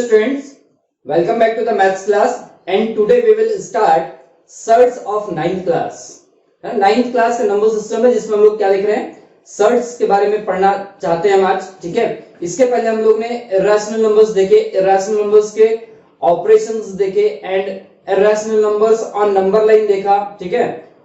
students, welcome back to the maths class and today we will start surds of 9th class. 9th class का number system है जिसमें हम लोग क्या लिख रहे हैं, सर्ट्स के बारे में पढ़ना चाहते हैं हम आज। ठीक है, इसके पहले हम लोग ने इरेशनल नंबर्स देखे, इरेशनल नंबर्स के ऑपरेशंस देखे and irrational numbers on number line देखा। ठीक है,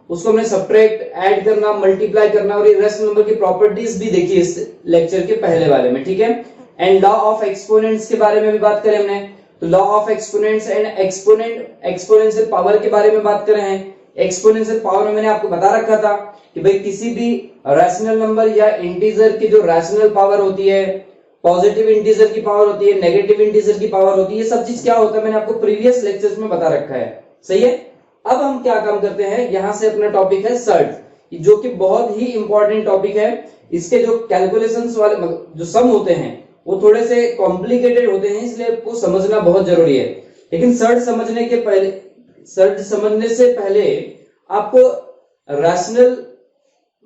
उसको हमने सब्ट्रैक्ट, ऐड करना, मल्टीप्लाई करना और इरेशनल नंबर की प्रॉपर्टीज भी देखी इस लेक्चर के पहले वाले में। ठीक है, एंड लॉ ऑफ एक्सपोनेंट्स के बारे में भी बात करें हमने, तो law of exponents and exponential power के बारे में बात कर रहे हैं। एक्सपोनेंशियल पावर में मैंने आपको बता रखा था कि भाई किसी भी रैशनल नंबर या इंटीजर की जो रैशनल पावर होती है, पॉजिटिव इंटीजर की पावर होती है, नेगेटिव इंटीजर की पावर होती है, ये सब चीज क्या होता है मैंने आपको प्रीवियस लेक्चर्स में बता रखा है। सही है, अब हम क्या काम करते हैं, यहां से अपना टॉपिक है सर्ट, जो कि बहुत ही इंपॉर्टेंट टॉपिक है। इसके जो कैलकुलेशंस वाले जो सम होते हैं वो थोड़े से कॉम्प्लिकेटेड होते हैं, इसलिए आपको समझना बहुत जरूरी है। लेकिन सर्ट समझने से पहले आपको रैशनल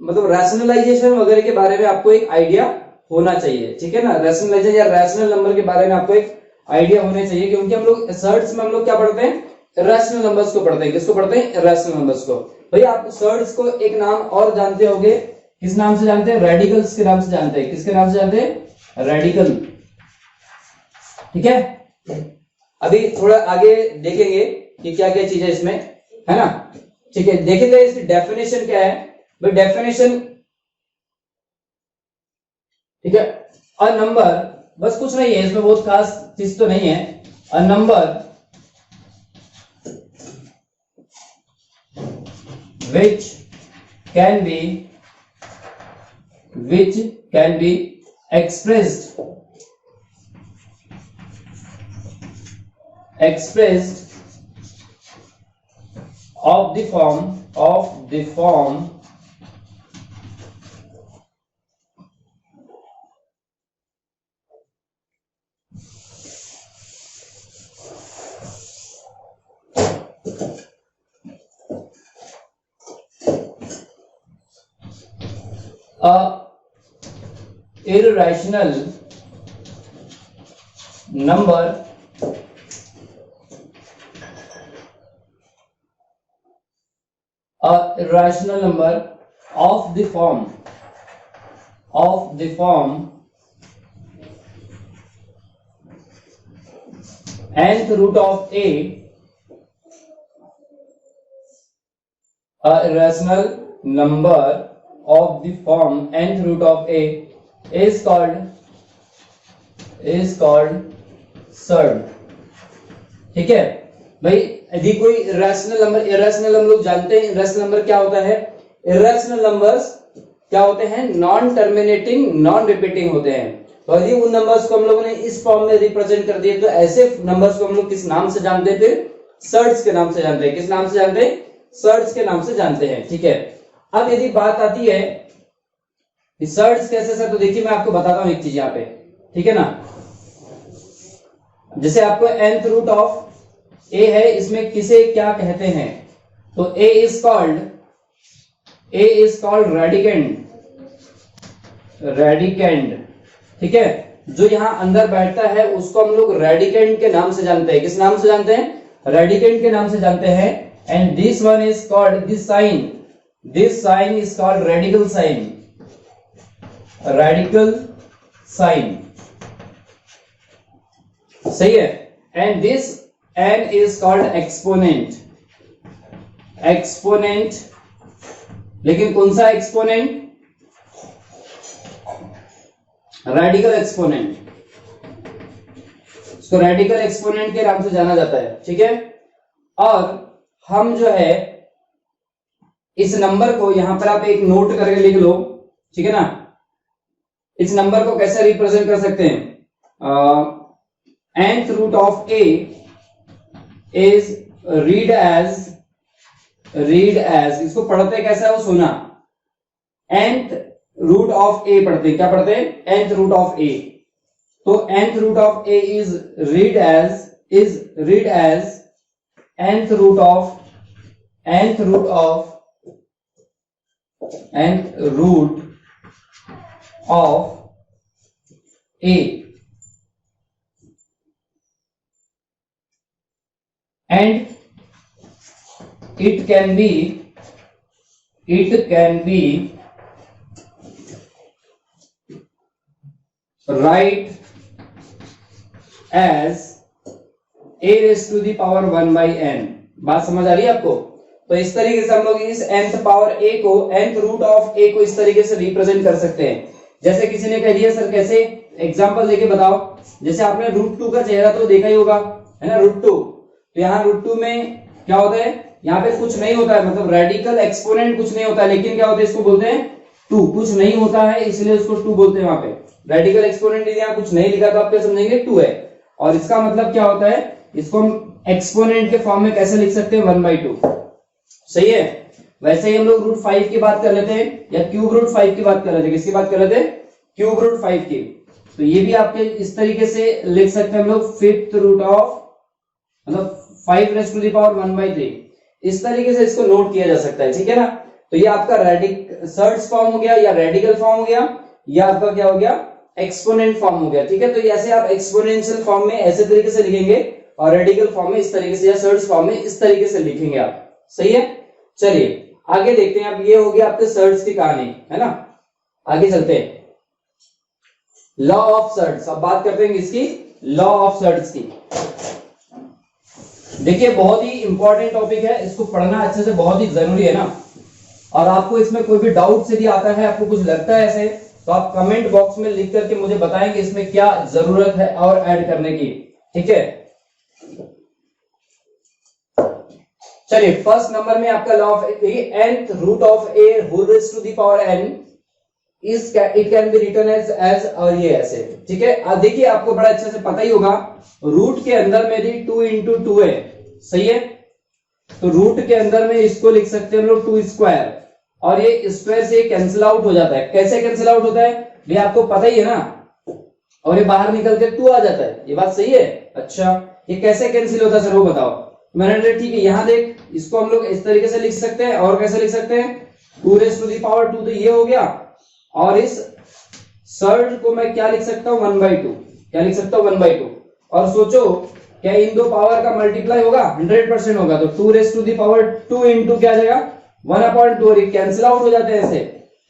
रैशनलाइजेशन वगैरह के बारे में आपको एक आइडिया होना चाहिए। ठीक है ना, रैशनलाइजेशन या रैशनल नंबर के बारे में आपको एक आइडिया होना चाहिए, क्योंकि हम लोग सर्ट्स में हम लोग क्या पढ़ते हैं, रैशनल नंबर्स को पढ़ते हैं। किसको पढ़ते हैं, रैशनल नंबर्स को। भैया आप सर्ट्स को एक नाम और जानते होंगे, किस नाम से जानते हैं, रेडिकल्स के नाम से जानते हैं। किसके नाम से जानते हैं, रेडिकल। ठीक है, अभी थोड़ा आगे देखेंगे कि क्या क्या चीज है इसमें, है ना। ठीक है, देखेंगे इसकी डेफिनेशन क्या है। भाई डेफिनेशन, ठीक है, अ नंबर, बस कुछ नहीं है इसमें, बहुत खास चीज तो नहीं है। A number which can be expressed of the form a irrational number of the form nth root of a, irrational number of the form nth root of a is called surd। ठीक है भाई, यदि कोई irrational number हम लोग जानते हैं irrational number क्या होता है। इरेशनल नंबर्स क्या होते हैं, नॉन टर्मिनेटिंग, नॉन रिपीटिंग होते हैं। तो यदि उन नंबर्स को हम लोगों ने इस फॉर्म में रिप्रेजेंट कर दिए तो ऐसे नंबर्स को हम लोग किस नाम से जानते हैं, फिर सर्ड्स के नाम से जानते हैं। किस नाम से जानते हैं, सर्ड्स के नाम से जानते हैं। ठीक है, अब यदि बात आती है सर्ट्स कैसे सर, तो देखिए मैं आपको बताता हूं एक चीज यहाँ पे। ठीक है ना, जैसे आपको nth रूट ऑफ a है, इसमें किसे क्या कहते हैं, तो a इज कॉल्ड रेडिकेंड। ठीक है, जो यहां अंदर बैठता है उसको हम लोग रेडिकेंड के नाम से जानते हैं। किस नाम से जानते हैं, रेडिकेंड के नाम से जानते हैं। And this one is called, this sign is called radical sign. सही है, and this n is called exponent। लेकिन कौन सा एक्सपोनेंट, रेडिकल एक्सपोनेंट, इसको रेडिकल एक्सपोनेंट के नाम से जाना जाता है। ठीक है, और हम जो है इस नंबर को यहां पर आप एक नोट करके लिख लो। ठीक है ना, इस नंबर को कैसे रिप्रेजेंट कर सकते हैं, nth root of a is read as, इसको पढ़ते कैसा है वो सुना, nth रूट ऑफ a पढ़ते, क्या पढ़ते हैं, nth रूट ऑफ a। तो nth root of a is read as nth root of a। and it can be write as a raised to the power 1 by n। बात समझ आ रही है आपको? तो इस तरीके से हम लोग इस nth पावर a को nth रूट ऑफ a को इस तरीके से रिप्रेजेंट कर सकते हैं। जैसे किसी ने कह दिया सर कैसे, एग्जांपल देके बताओ। जैसे आपने रूट 2 का चेहरा तो देखा ही होगा, है ना, रूट 2। तो यहाँ रूट 2 में क्या होता है, यहाँ पे कुछ नहीं होता है, मतलब रेडिकल एक्सपोनेंट कुछ नहीं होता है, लेकिन क्या होता है इसको बोलते हैं 2। कुछ नहीं होता है इसलिए उसको 2 बोलते हैं। वहां पे रेडिकल एक्सपोनेंट यहाँ कुछ नहीं लिखा तो आप क्या समझेंगे 2 है। और इसका मतलब क्या होता है, इसको हम एक्सपोनेंट के फॉर्म में कैसे लिख सकते हैं 1/2। सही है। वैसे ही हम लोग रूट 5 की बात कर लेते हैं, या क्यूब रूट 5 की बात कर लेते हैं। किसकी बात कर लेते हैं? क्यूब रूट 5 की। तो ये भी आपके इस तरीके से लिख सकते हैं हम लोग, फिफ्थ रूट ऑफ मतलब 5 रेज़ टू द पावर 1/3। इस तरीके से इसको नोट किया जा सकता है, ठीक है ना। तो ये आपका सर्ड्स फॉर्म हो गया, या रेडिकल फॉर्म हो गया, या आपका क्या हो गया, एक्सपोनेंट फॉर्म हो गया। ठीक है। तो ऐसे आप एक्सपोनेंशियल फॉर्म में ऐसे तरीके से लिखेंगे, और रेडिकल फॉर्म में इस तरीके से, या सर्ड्स फॉर्म में इस तरीके से लिखेंगे आप। सही है। चलिए आगे देखते हैं। अब ये हो गया आपके सर्ड्स की कहानी, है ना। आगे चलते हैं, लॉ ऑफ सर्ड्स। अब बात करते हैं इसकी, लॉ ऑफ सर्ड्स की। देखिए बहुत ही इंपॉर्टेंट टॉपिक है, इसको पढ़ना अच्छे से बहुत ही जरूरी है ना। और आपको इसमें कोई भी डाउट यदि आता है, आपको कुछ लगता है ऐसे, तो आप कमेंट बॉक्स में लिख करके मुझे बताएं कि इसमें क्या जरूरत है और ऐड करने की। ठीक है। चलिए फर्स्ट नंबर में आपका law of nth root of a whole raise to the power n is it can be written as और ये ऐसे। ठीक है। अब देखिए आपको बड़ा अच्छे से पता ही होगा, रूट के अंदर में भी 2 into 2 है। सही है। तो रूट के अंदर में इसको लिख सकते हैं हम लोग 2 स्क्वायर, और ये स्क्वायर से कैंसिल आउट हो जाता है। कैसे कैंसिल आउट होता है ये आपको पता ही है ना, और ये बाहर निकल के 2 आ जाता है। ये बात सही है। अच्छा ये कैसे कैंसिल होता है सर वो बताओ। मैंने ठीक है, यहां देख, इसको हम लोग इस तरीके से लिख सकते हैं, और कैसे लिख सकते हैं 2 रेज़ टू द पावर 2, तो ये हो गया। और इस सर्ड को मैं क्या लिख सकता हूं 1/2। क्या लिख सकता हूं 1/2। और सोचो क्या इन दो पावर का मल्टीप्लाई होगा, 100% होगा। तो 2 raise to the power 2 into क्या आ जाएगा 1/2, और ये कैंसिल आउट हो जाते हैं ऐसे।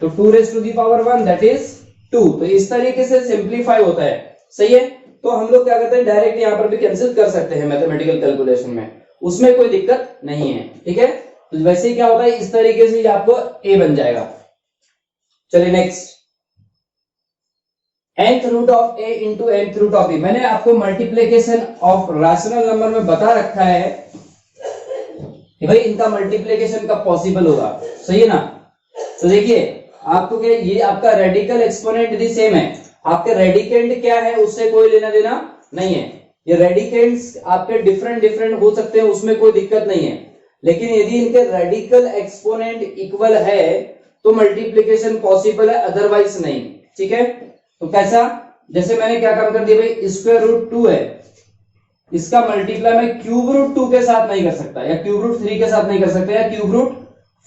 तो 2 raise to the power 1 that is 2। तो इस तरीके से सिंप्लीफाई होता है। सही है। तो हम लोग क्या करते हैं, डायरेक्ट यहां पर भी कैंसिल कर सकते हैं मैथमेटिकल कैलकुलेशन में, उसमें कोई दिक्कत नहीं है। ठीक है। तो वैसे ही क्या होता है, इस तरीके से आपको a बन जाएगा। चलिए next, nth root of a into nth root of b। मैंने आपको मल्टीप्लीकेशन ऑफ रैशनल नंबर में बता रखा है कि भाई इनका मल्टीप्लीकेशन कब पॉसिबल होगा। सही है ना। तो देखिए आपको क्या, ये आपका रेडिकल एक्सपोनेंट भी सेम है, आपके रेडिकेंड क्या है उससे कोई लेना देना नहीं है। ये रेडिकेंड्स आपके डिफरेंट हो सकते हैं, उसमें कोई दिक्कत नहीं है। लेकिन यदि इनके रेडिकल एक्सपोनेंट इक्वल है तो मल्टीप्लीकेशन पॉसिबल है, अदरवाइज नहीं। ठीक है। तो कैसा, जैसे मैंने क्या काम कर दिया भाई, स्क्वायर रूट 2 है, इसका मल्टीप्लाई मैं क्यूब रूट 2 के साथ नहीं कर सकता, या क्यूब रूट 3 के साथ नहीं कर सकता, या क्यूब रूट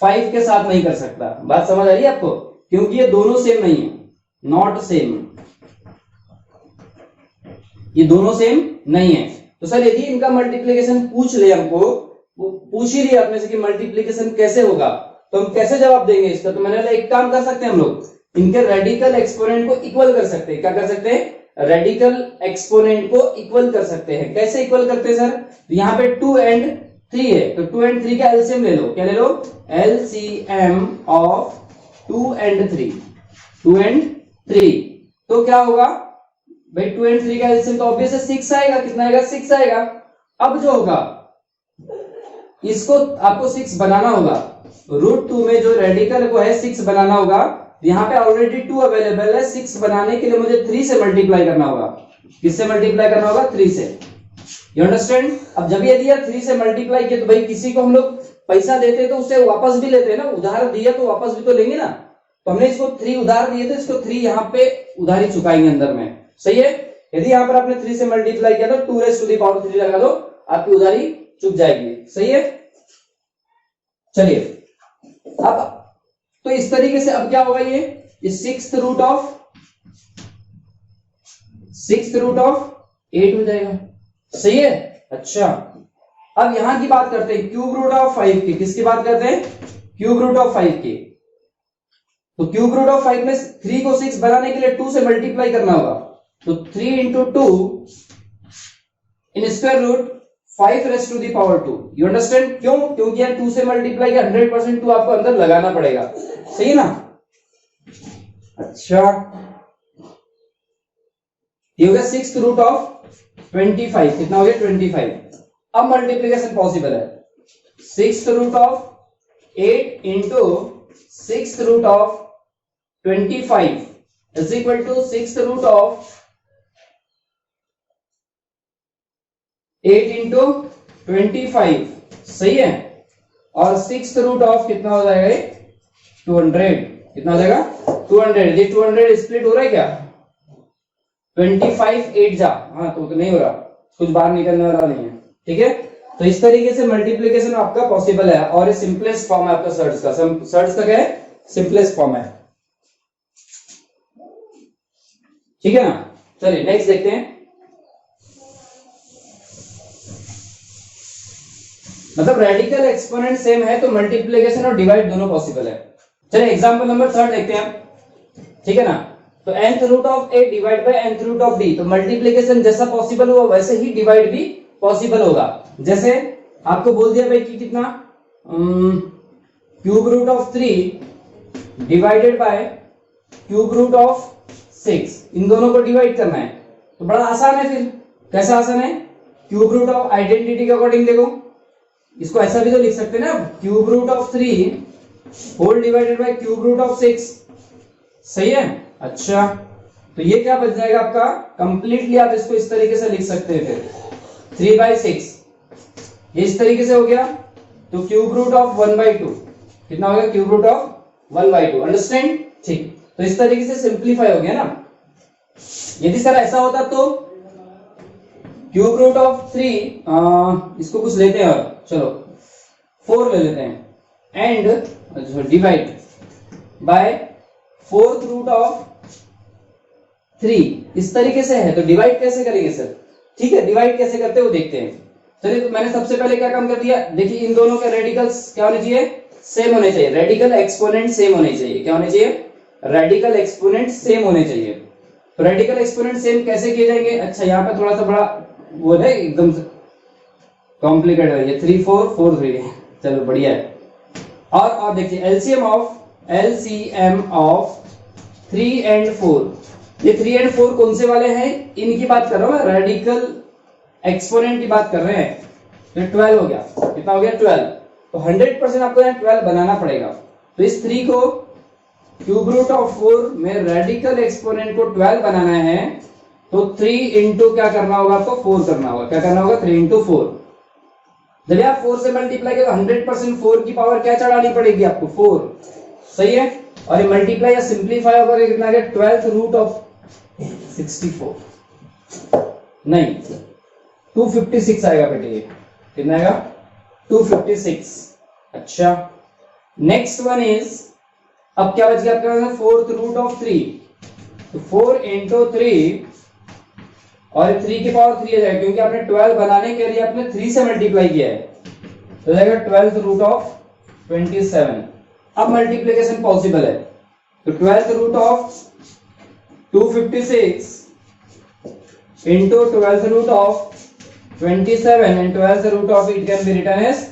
5 के साथ नहीं कर सकता। बात समझ आ रही है आपको, क्योंकि ये दोनों सेम नहीं है, नॉट सेम, ये दोनों सेम नहीं है। तो सर यदि इनका मल्टीप्लीकेशन पूछ ले हमको, पूछ ही लिया अपने से कि मल्टीप्लीकेशन कैसे होगा, तो हम कैसे जवाब देंगे इसका। तो मैंने एक काम कर सकते हैं हम लोग, इनके रेडिकल एक्सपोनेंट को इक्वल कर सकते हैं। क्या कर सकते हैं, रेडिकल एक्सपोनेंट को इक्वल कर सकते हैं। कैसे इक्वल करते हैं सर, तो यहाँ पे 2 and 3 है, तो 2 and 3 का एलसीएम ले लो। क्या ले लो, एलसीएम ऑफ 2 and 3, 2 and 3। तो क्या होगा भाई, 2 and 3 का एलसीएम तो ऑब्वियस 6 आएगा। कितना आएगा, 6 आएगा। अब जो होगा इसको आपको 6 बनाना होगा, रूट 2 में जो रेडिकल को है 6 बनाना होगा। यहाँ पे ऑलरेडी 2 अवेलेबल है, 6 बनाने के लिए मुझे 3 से मल्टीप्लाई करना होगा। किससे मल्टीप्लाई करना होगा, 3 से। You understand. अब जब यदि 3 से मल्टीप्लाई किया, तो भाई किसी को हम लोग पैसा देते तो उसे वापस भी लेते हैं ना, उधार दिया तो वापस भी तो लेंगे ना। तो हमने इसको 3 उधार दिए थे, इसको 3 यहाँ पे उधारी चुकाएंगे अंदर में। सही है। यदि यहाँ पर आपने 3 से मल्टीप्लाई किया तो 2 रेज़ टू द पावर 3 लगा दो, आपकी उधारी चुक जाएगी। सही है। चलिए अब तो इस तरीके से अब क्या होगा, ये 6th रूट ऑफ 8 हो जाएगा। सही है। अच्छा अब यहां की बात करते हैं क्यूब रूट ऑफ 5 की। किसकी बात करते हैं? क्यूब रूट ऑफ 5 की। तो क्यूब रूट ऑफ 5 में 3 को 6 बनाने के लिए 2 से मल्टीप्लाई करना होगा। तो 3 into 2 in square root 5 raise to the power 2। You understand? क्यों? क्योंकि यार 2 से मल्टीप्लाई किया 100% 2 आपको अंदर लगाना पड़ेगा। सही है ना? अच्छा, ये हो गया 6th रूट ऑफ 25। कितना हो गया? 25। अब मल्टीप्लीकेशन पॉसिबल है। 6th root of 8 into 6th root of 25 is equal to 6th root of 8 into 25। सही है? और 6th रूट ऑफ कितना हो जाएगा? 200। कितना हो जाएगा? 200। ये 200 स्प्लिट हो रहा है क्या? 25 8 जा, हाँ तो नहीं हो रहा, कुछ बाहर निकलने वाला नहीं है। ठीक है, तो इस तरीके से मल्टीप्लीकेशन आपका पॉसिबल है और ये सिंपलेस्ट फॉर्म है आपका सर्च का। सर्च का क्या है? सिंपलेस्ट फॉर्म है। ठीक है ना? चलिए नेक्स्ट देखते हैं। मतलब रेडिकल एक्सपोनेंट सेम है तो मल्टीप्लीकेशन और डिवाइड दोनों पॉसिबल है। चलिए एग्जांपल नंबर 3 देखते हैं। ठीक है ना? तो nth root of a divide by nth root of b। तो मल्टीप्लीकेशन जैसा पॉसिबल हुआ वैसे ही डिवाइड भी पॉसिबल होगा। जैसे आपको बोल दिया भाई कि कितना cube root of 3 divided by cube root of 6, इन दोनों को डिवाइड करना है। तो बड़ा आसान है। फिर कैसा आसान है? क्यूब रूट ऑफ आइडेंटिटी के अकॉर्डिंग देखो, इसको ऐसा भी तो लिख सकते हैं ना, cube root of 3 whole divided by cube root of 6। सही है? अच्छा, तो ये क्या बच जाएगा आपका? कंप्लीटली आप इसको इस तरीके से लिख सकते हैं। फिर 3/6 ये इस तरीके से हो गया। तो क्यूब रूट ऑफ 1/2 कितना हो गया? Cube root of 1/2। अंडरस्टैंड? ठीक, तो इस तरीके से सिंप्लीफाई हो गया ना। यदि सर ऐसा होता तो क्यूब रूट ऑफ 3 इसको कुछ लेते हैं और चलो 4 ले लेते हैं and divide by 4th root of 3 इस तरीके से है। तो डिवाइड कैसे करेंगे सर? ठीक है, डिवाइड कैसे करते हैं वो देखते हैं। चलिए, तो मैंने सबसे पहले क्या काम कर दिया? देखिए, इन दोनों के रेडिकल्स क्या होने चाहिए? सेम होने चाहिए। रेडिकल एक्सपोनेंट सेम होने चाहिए। क्या होने चाहिए? रेडिकल एक्सपोनेंट सेम होने चाहिए। तो रेडिकल एक्सपोनेंट सेम कैसे किए जाएंगे? अच्छा, यहाँ पे थोड़ा सा बड़ा वो है, एकदम कॉम्प्लिकेटेड है ये। 3 4 4 3, चलो बढ़िया है। और देखिए एलसीएम ऑफ 3 and 4, ये 3 and 4 कौन से वाले हैं? इनकी बात कर रहा हूं मैं, रेडिकल एक्सपोनेंट की बात कर रहे हैं। तो 12 हो गया। कितना हो गया? 12। तो 100% आपको यहाँ 12 बनाना पड़ेगा। तो इस 3 को क्यूब रूट ऑफ 4 में रेडिकल एक्सपोनेंट को 12 बनाना है तो 3 इंटू क्या करना होगा? आपको 4 करना होगा। क्या करना होगा? 3 इंटू 4। जब आप 4 से मल्टीप्लाई करें तो 100% 4 की पावर क्या चढ़ानी पड़ेगी आपको? 4। सही है? और ये मल्टीप्लाई या सिंप्लीफाई होकर कितना आ गया? 12th रूट ऑफ 64 नहीं 256 आएगा बेटे। ये कितना आएगा? 256। अच्छा, नेक्स्ट वन इज, अब क्या बच गया आपका? 4th root of 3। तो 4 इंटू 3 और 3 की पावर 3 आ जाएगा क्योंकि आपने 12 बनाने के लिए आपने 3 से मल्टीप्लाई किया है। तो जाएगा 12th रूट ऑफ 27। अब मल्टीप्लिकेशन पॉसिबल है। तो 12th root of 256 into 12th root of 27 and 12th root of it can be written as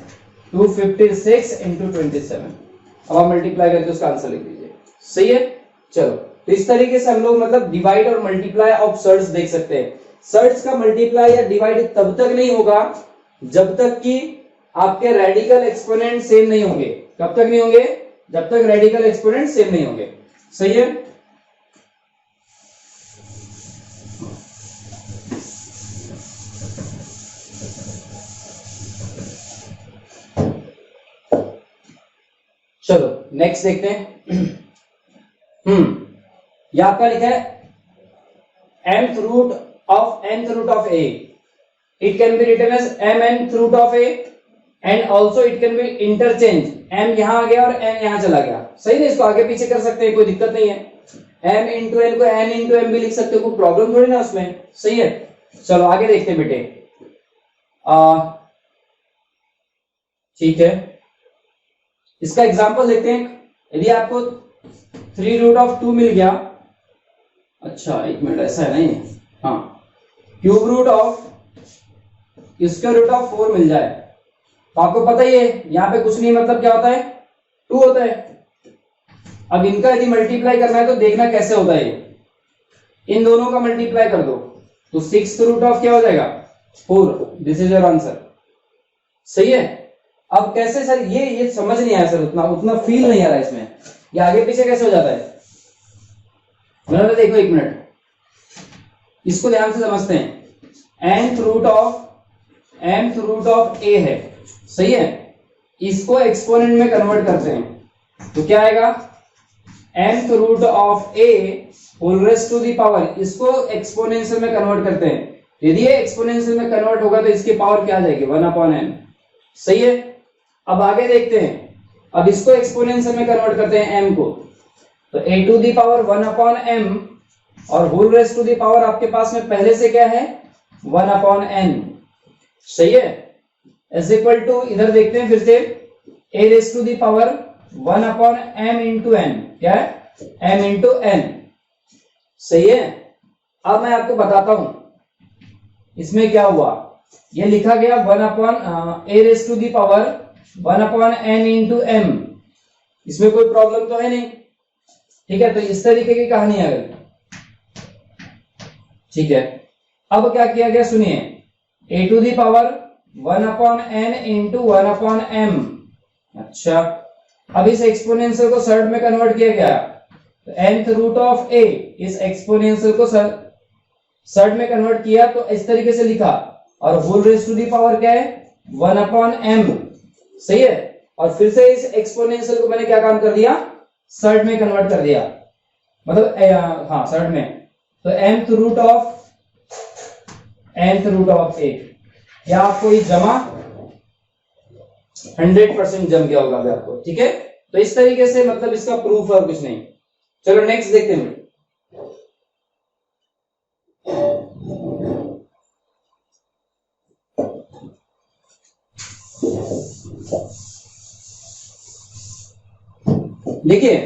256 into 27। अब आप मल्टीप्लाई करके उसका आंसर लिख दीजिए। सही है? चलो, तो इस तरीके से हम लोग मतलब डिवाइड और मल्टीप्लाई ऑफ सर्ट्स देख सकते हैं। सर्ट्स का मल्टीप्लाई या डिवाइड तब तक नहीं होगा जब तक कि आपके रेडिकल एक्सपोनेंट सेम नहीं होंगे। कब तक नहीं होंगे? जब तक रेडिकल एक्सपोनेंट सेम नहीं होंगे। सही है? चलो नेक्स्ट देखते हैं। यह आपका लिखा है mth root of a, it can be written as mnth root of a and also it can be interchange। m यहां आ गया और n यहां चला गया। सही है? इसको आगे पीछे कर सकते हैं, कोई दिक्कत नहीं है। m इंटू n को n इंटू m भी लिख सकते हो, कोई प्रॉब्लम थोड़ी ना उसमें। सही है? चलो आगे देखते हैं बेटे। ठीक है, इसका एग्जांपल देखते हैं। यदि आपको 3√2 मिल गया, अच्छा एक मिनट, ऐसा है नहीं, हाँ, cube root of square root of 4 मिल जाए तो आपको पता ही है यहाँ पे कुछ नहीं, मतलब क्या होता है, 2 होता है। अब इनका यदि मल्टीप्लाई करना है तो देखना कैसे होता है, इन दोनों का मल्टीप्लाई कर दो तो 6 रूट ऑफ क्या हो जाएगा, 4। This is your answer. सही है। अब कैसे सर, ये समझ नहीं आया सर, उतना फील नहीं आ रहा इसमें, ये आगे पीछे कैसे हो जाता है। मतलब देखो एक मिनट, इसको ध्यान से समझते हैं। nth रूट ऑफ a है, सही है, इसको एक्सपोनेंट में कन्वर्ट करते हैं तो क्या आएगा, nth root of a whole raise to the power, इसको एक्सपोनेंशियल में कन्वर्ट करते हैं। यदि ये एक्सपोनेंशियल में कन्वर्ट होगा तो इसकी पावर क्या आ जाएगी, 1/n। सही है। अब आगे देखते हैं, अब इसको एक्सपोनेंशियल में कन्वर्ट करते हैं m को, तो a to the power 1/m और whole raise to the power आपके पास में पहले से क्या है, 1/n। सही है। इज इक्वल टू, इधर देखते हैं फिर से, a raise to the power 1/m into n, क्या है, m इंटू n। सही है। अब मैं आपको बताता हूं इसमें क्या हुआ, ये लिखा गया 1/a raise to the power 1/n into m, इसमें कोई प्रॉब्लम तो है नहीं, ठीक है। तो इस तरीके की कहानी है, ठीक है। अब क्या किया गया सुनिए, a to the power 1/n into 1/m। अच्छा, अब इस एक्सपोनेंशियल को सर्ड में कन्वर्ट किया गया, तो nth रूट ऑफ a, इस एक्सपोनेंशियल को सर्ड में कन्वर्ट किया तो इस तरीके से लिखा, और whole raise to the power क्या है, 1/m। सही है। और फिर से इस एक्सपोनेंशियल को मैंने क्या काम कर दिया, सर्ड में कन्वर्ट कर दिया, मतलब हाँ सर्ड में, तो nth रूट ऑफ a, या आपको ये जमा 100% जम गया होगा अभी आपको, ठीक है। तो इस तरीके से मतलब इसका प्रूफ और कुछ नहीं। चलो नेक्स्ट देखते हैं। देखिए,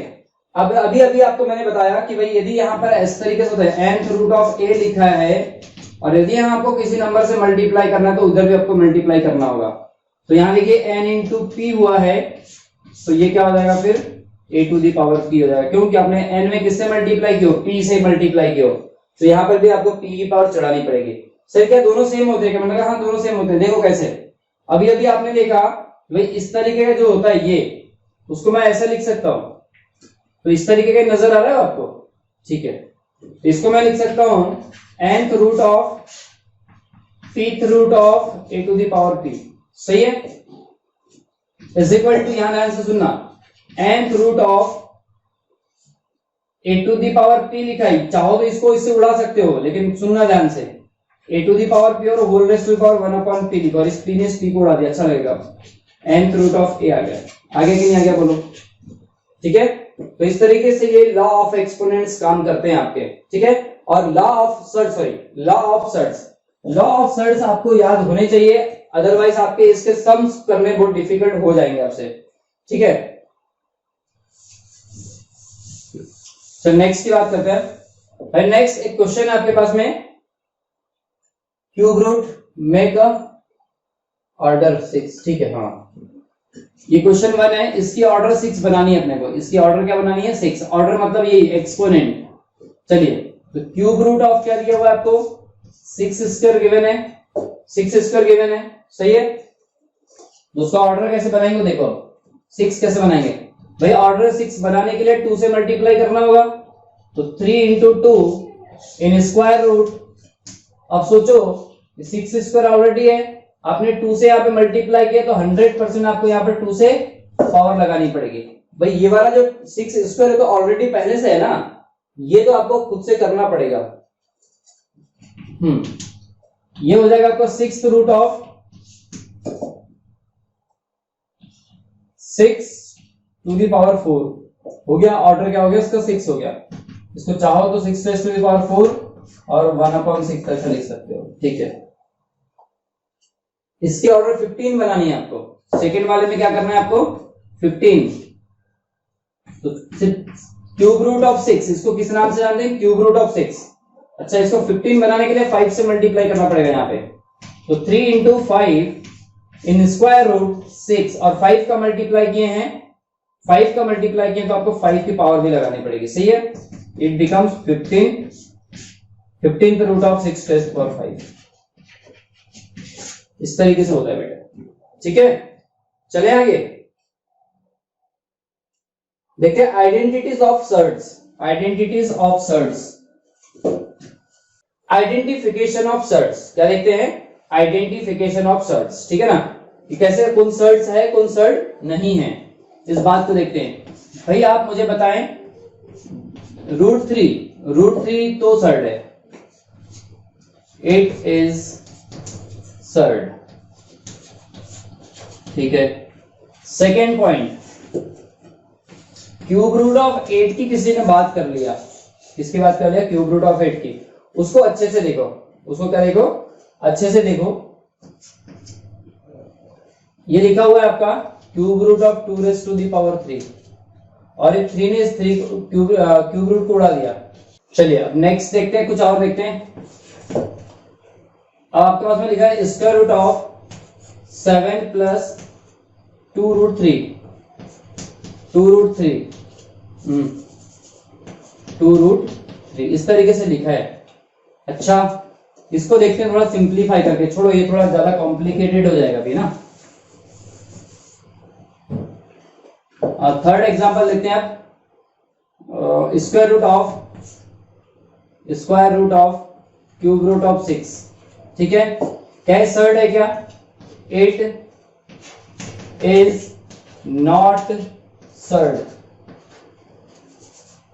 अब अभी आपको मैंने बताया कि भाई यदि यहाँ पर इस तरीके से होता है, nth रूट ऑफ a लिखा है, और यदि यहाँ आपको किसी नंबर से मल्टीप्लाई करना है तो उधर भी आपको मल्टीप्लाई करना होगा। तो यहाँ देखिए n इंटू पी हुआ है, तो ये क्या हो जाएगा फिर, a to the power p हो जाएगा, क्योंकि आपने n में किससे मल्टीप्लाई किया, p से मल्टीप्लाई किया, तो यहाँ पर भी आपको p की पावर चढ़ानी पड़ेगी। सर क्या दोनों सेम होते हैं, मैंने कहा हाँ दोनों सेम होते हैं। देखो कैसे, अभी आपने देखा भाई इस तरीके का जो होता है ये, उसको मैं ऐसा लिख सकता हूँ, तो इस तरीके का नजर आ रहा है आपको, ठीक है। तो इसको मैं लिख सकता हूँ nth root of pth root of a to the power p। सही है। इज इक्वल टू, यहां ध्यान से सुनना, nth root of a to the power p लिखा ही, चाहो तो इसको इससे उड़ा सकते हो, लेकिन सुनना ध्यान से, a to the power p और whole raise to the power 1/p लिखा, और इस p ने इस p को उड़ा दिया, अच्छा लगेगा। nth रूट ऑफ a आ गया, आगे कि नहीं आ गया बोलो, ठीक है। तो इस तरीके से ये लॉ ऑफ एक्सपोनेंट्स काम करते हैं आपके, ठीक है। और लॉ ऑफ सर्ट्स आपको याद होने चाहिए, अदरवाइज आपके इसके सम्स करने बहुत डिफिकल्ट हो जाएंगे आपसे, ठीक है। तो नेक्स्ट की बात करते हैं। नेक्स्ट एक क्वेश्चन है आपके पास में, क्यूब रूट मेक ऑर्डर 6, ठीक है। हाँ, ये क्वेश्चन 1 है, इसकी ऑर्डर 6 बनानी है अपने को, इसकी ऑर्डर क्या बनानी है, 6। ऑर्डर मतलब यही एक्सपोनेंट। चलिए, तो क्यूब रूट ऑफ क्या दिया हुआ है आपको, 6 स्क्वायर गिवन है, 6 स्क्वायर गिवन है, सही है। दोस्तों ऑर्डर कैसे बनाएंगे, देखो 6 कैसे बनाएंगे भाई, ऑर्डर 6 बनाने के लिए 2 से मल्टीप्लाई करना होगा, तो 3 इंटू 2 इन स्क्वायर रूट। अब सोचो 6 स्क्वायर ऑलरेडी है, आपने 2 से यहाँ पे मल्टीप्लाई किया तो 100% आपको यहाँ पे 2 से पावर लगानी पड़ेगी। भाई ये वाला जो 6 स्क्वायर है तो ऑलरेडी पहले से है ना, ये तो आपको खुद से करना पड़ेगा। ये हो जाएगा आपको 6th root of 6 to the power 4 हो गया। ऑर्डर क्या हो गया इसका, 6 हो गया। इसको चाहो तो 6 टू दी पावर 4 और 1/6 ऐसा लिख सकते हो, ठीक है। इसकी ऑर्डर 15 बनानी है आपको, सेकेंड वाले में क्या करना है आपको 15, तो क्यूब रूट ऑफ 6, इसको किस नाम से जानते हैं, क्यूब रूट ऑफ 6। अच्छा, इसको 15 बनाने के लिए 5 से मल्टीप्लाई करना पड़ेगा यहाँ पे, तो 3 इंटू 5 इन स्क्वायर रूट 6, और 5 का मल्टीप्लाई किए हैं, 5 का मल्टीप्लाई किए तो आपको 5 की पावर भी लगानी पड़ेगी, सही है। It becomes 15th root of 6 to the power 5। इस तरीके से होता है बेटा, ठीक है। चले आगे देखते हैं identities of surds. Identities of surds, identification of surds, क्या देखते हैं, आइडेंटिफिकेशन ऑफ सर्ड्स, ठीक है ना, कि कैसे कौन सर्ड्स है कौन सर्ड नहीं है, इस बात को देखते हैं। भाई आप मुझे बताएं, रूट थ्री तो सर्ड है, इट इज सर्ड, ठीक है। Second point, cube root of 8 की किसी ने बात कर लिया, किसकी बात कर लिया, क्यूब रूट ऑफ 8 की, उसको अच्छे से देखो, उसको क्या देखो, अच्छे से देखो। ये लिखा हुआ है आपका cube root of 2 raised to the power 3, और ये 3 ने 3 क्यूब रूट को उड़ा दिया। चलिए अब नेक्स्ट देखते हैं, कुछ और देखते हैं। अब आपके पास में लिखा है square root of 7 plus 2 root 3, 2 root 3, इस तरीके से लिखा है। अच्छा, इसको देखते हैं थोड़ा सिंप्लीफाई करके, छोड़ो ये थोड़ा ज्यादा कॉम्प्लिकेटेड हो जाएगा अभी ना। थर्ड एग्जांपल लेते हैं आप, square root of cube root of 6, ठीक है। क्या सर्ड है क्या, it is not surd,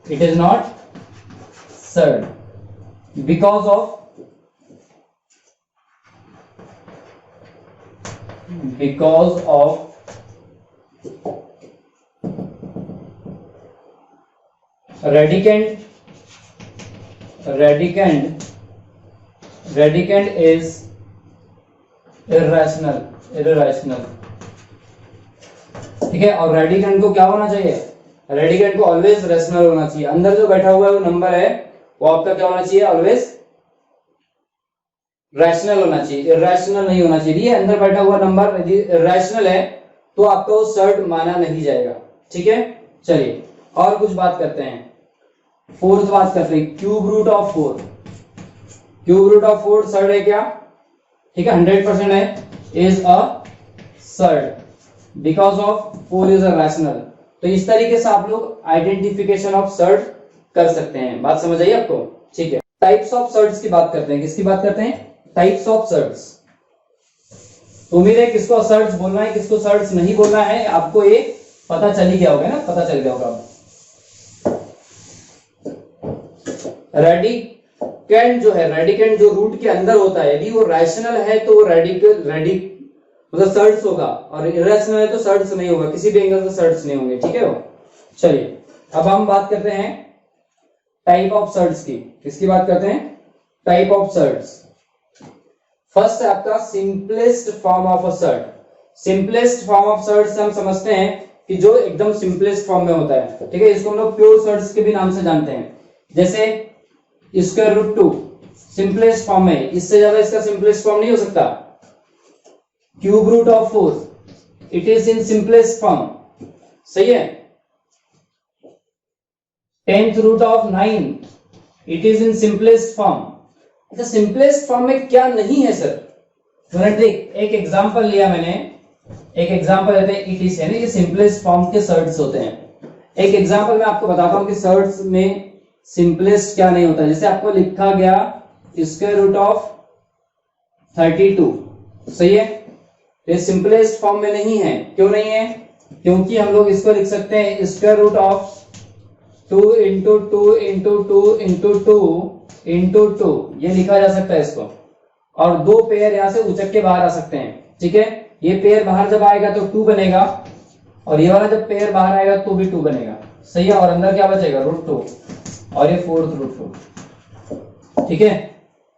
it is not surd because of radicand is irrational, ठीक है। और रेडिकेंड को क्या होना चाहिए, रेडिकेंड को ऑलवेज रैशनल होना चाहिए। अंदर जो बैठा हुआ है वो नंबर है, वो आपका क्या होना चाहिए, ऑलवेज रैशनल होना चाहिए, इरैशनल नहीं होना चाहिए। ये अंदर बैठा हुआ नंबर यदि रैशनल है तो आपका वो सर्ड माना नहीं जाएगा, ठीक है। चलिए और कुछ बात करते हैं, फोर्थ बात करते हैं, cube root of 4, cube root of 4 surd है क्या, ठीक है, 100% है, is a surd because of 4 is a rational. तो इस तरीके से आप लोग आइडेंटिफिकेशन ऑफ सर्ड कर सकते हैं। बात समझ आई आपको, ठीक है। टाइप्स ऑफ सर्ड्स की बात करते हैं, किसकी बात करते हैं, टाइप्स ऑफ सर्ड्स। उम्मीद है किसको सर्ड्स बोलना है किसको सर्ड्स नहीं बोलना है, आपको ये पता चल ही गया होगा ना, पता चल गया होगा। रेडिकेंड जो है, रेडिकेंड जो रूट के अंदर होता है, यदि वो रैशनल है तो वो मतलब सर्ड्स होगा, और इरैशनल है तो सर्ड्स नहीं होगा, किसी भी एंगल से सर्ड्स नहीं होंगे, ठीक है वो। चलिए अब हम बात करते हैं टाइप ऑफ सर्ड्स की, किसकी बात करते हैं, टाइप ऑफ सर्ड्स। फर्स्ट है आपका simplest form of a surd. Simplest form of surds से हम समझते हैं कि जो एकदम सिंपलेस्ट फॉर्म में होता है, ठीक है। इसको हम लोग प्योर सर्ड्स के भी नाम से जानते हैं, जैसे स्क्वायर रूट 2 सिंपलेस्ट फॉर्म में, इससे ज्यादा इसका सिंपलेस्ट फॉर्म नहीं हो सकता। Cube root of 4 it is in simplest form, सही है। 10th root of 9 it is in simplest form. अच्छा, सिंपलेस्ट फॉर्म में क्या नहीं है सर, देख एक एग्जांपल लिया मैंने, एक एग्जांपल लेते हैं, इट इज है ना, ये सिंपलेस्ट फॉर्म के सर्ड्स होते हैं। एक एग्जांपल मैं आपको बताता हूं कि सर्ड्स में सिंपलेस्ट क्या नहीं होता। जैसे आपको लिखा गया स्क्वायर रूट ऑफ 32, सही है, ये सिंपलेस्ट फॉर्म में नहीं है। क्यों नहीं है, क्योंकि हम लोग इसको लिख सकते हैं square root of 2 into 2 into 2 into 2 into 2, ये लिखा जा सकता है इसको, और दो पेयर यहां से उचक के बाहर आ सकते हैं, ठीक है। ये पेयर बाहर जब आएगा तो 2 बनेगा, और ये वाला जब पेयर बाहर आएगा तो भी 2 बनेगा, सही है। और अंदर क्या बचेगा, रूट 2, और ये 4th रूट 2, ठीक है।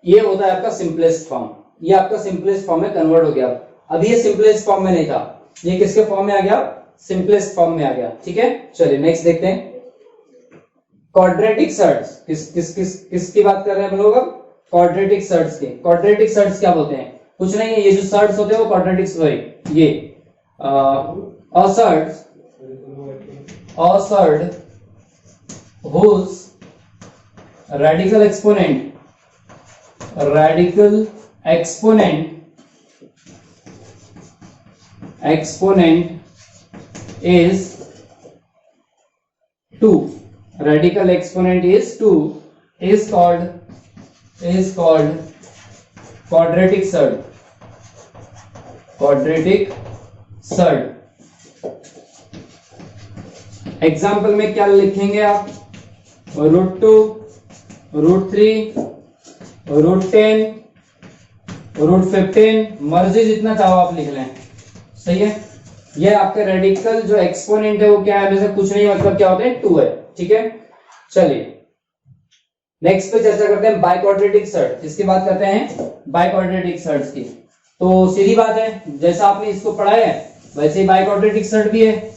ये होता है आपका सिंपलेस्ट फॉर्म, ये आपका सिंपलेस्ट फॉर्म में कन्वर्ट हो गया। अब ये सिंपलेस्ट फॉर्म में नहीं था, ये किसके फॉर्म में आ गया, सिंपलेस्ट फॉर्म में आ गया। ठीक है, चलिए नेक्स्ट देखते हैं। क्वाड्रेटिक सर्ट्स, किसकी बात कर रहे हैं हम लोग अब, क्वाड्रेटिक सर्ट्स की। क्वाड्रेटिक सर्ट्स क्या बोलते हैं, कुछ नहीं है, ये जो सर्ट्स होते हैं वो क्वाड्रेटिक, सॉरी ये shirt whose radical exponent is 2, radical exponent is 2, is called quadratic surd। Example में क्या लिखेंगे आप, √2, √3, √10, √15, मर्जी जितना चाहो आप लिख लें, सही है। ये आपके रेडिकल जो एक्सपोनेंट है वो क्या है, वैसे कुछ नहीं, मतलब क्या होते हैं 2 है। ठीक है, चलिए नेक्स्ट पे चर्चा करते हैं बाइक्वाड्रेटिक सर्ट। किसकी बात करते हैं, बाइक्वाड्रेटिक सर्ट्स की। तो सीधी बात है, जैसा आपने इसको पढ़ा है वैसे ही बाइक्वाड्रेटिक सर्ट भी है।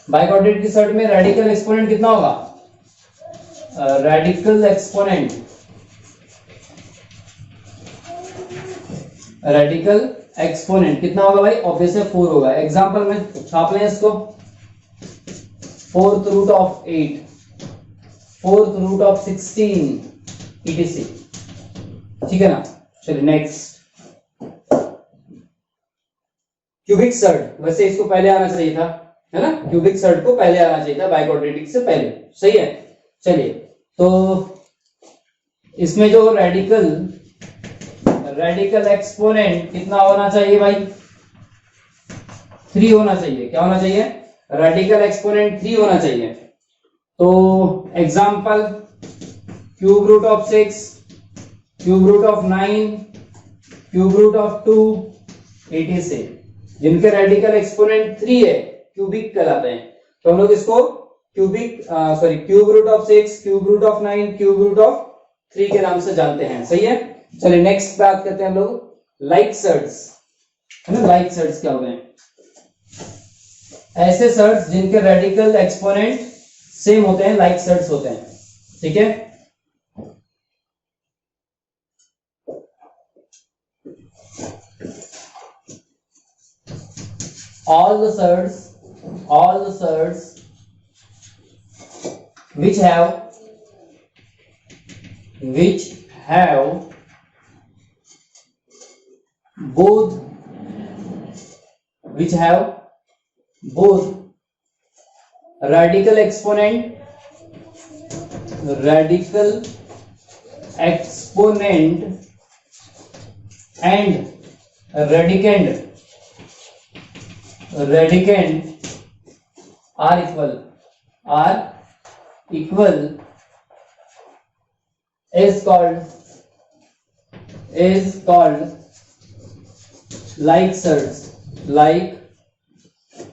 बाइक्वाड्रेटिक सर्ट में रेडिकल एक्सपोनेंट कितना होगा, रेडिकल एक्सपोनेंट कितना होगा भाई, ऑब्वियसली 4 होगा। एग्जांपल में छाप लें इसको, 4th root of 8, 4th root of 16 etc। ठीक है ना, चलिए नेक्स्ट। क्यूबिक सर्ट, वैसे इसको पहले आना चाहिए था, है ना, क्यूबिक सर्ट को पहले आना चाहिए था बाइक्वाड्रेटिक से पहले, सही है। चलिए, तो इसमें जो रेडिकल एक्सपोनेंट कितना होना चाहिए भाई, 3 होना चाहिए। क्या होना चाहिए, रेडिकल एक्सपोनेंट 3 होना चाहिए। तो example, cube root of 6, cube root of 9, cube root of 2 etc, जिनके रेडिकल एक्सपोनेंट 3 है क्यूबिक कहलाते हैं। तो हम लोग इसको cube root of 6, cube root of 9, cube root of 3 के नाम से जानते हैं, सही है। चलिए नेक्स्ट बात करते हैं हम लोग लाइक सर्ट्स, है ना। लाइक सर्ट्स क्या होते हैं, ऐसे सर्ट्स जिनके रेडिकल एक्सपोनेंट सेम होते हैं, लाइक सर्ट्स होते हैं। ठीक है, all the surds which have both radical exponent and radicand are equal is called like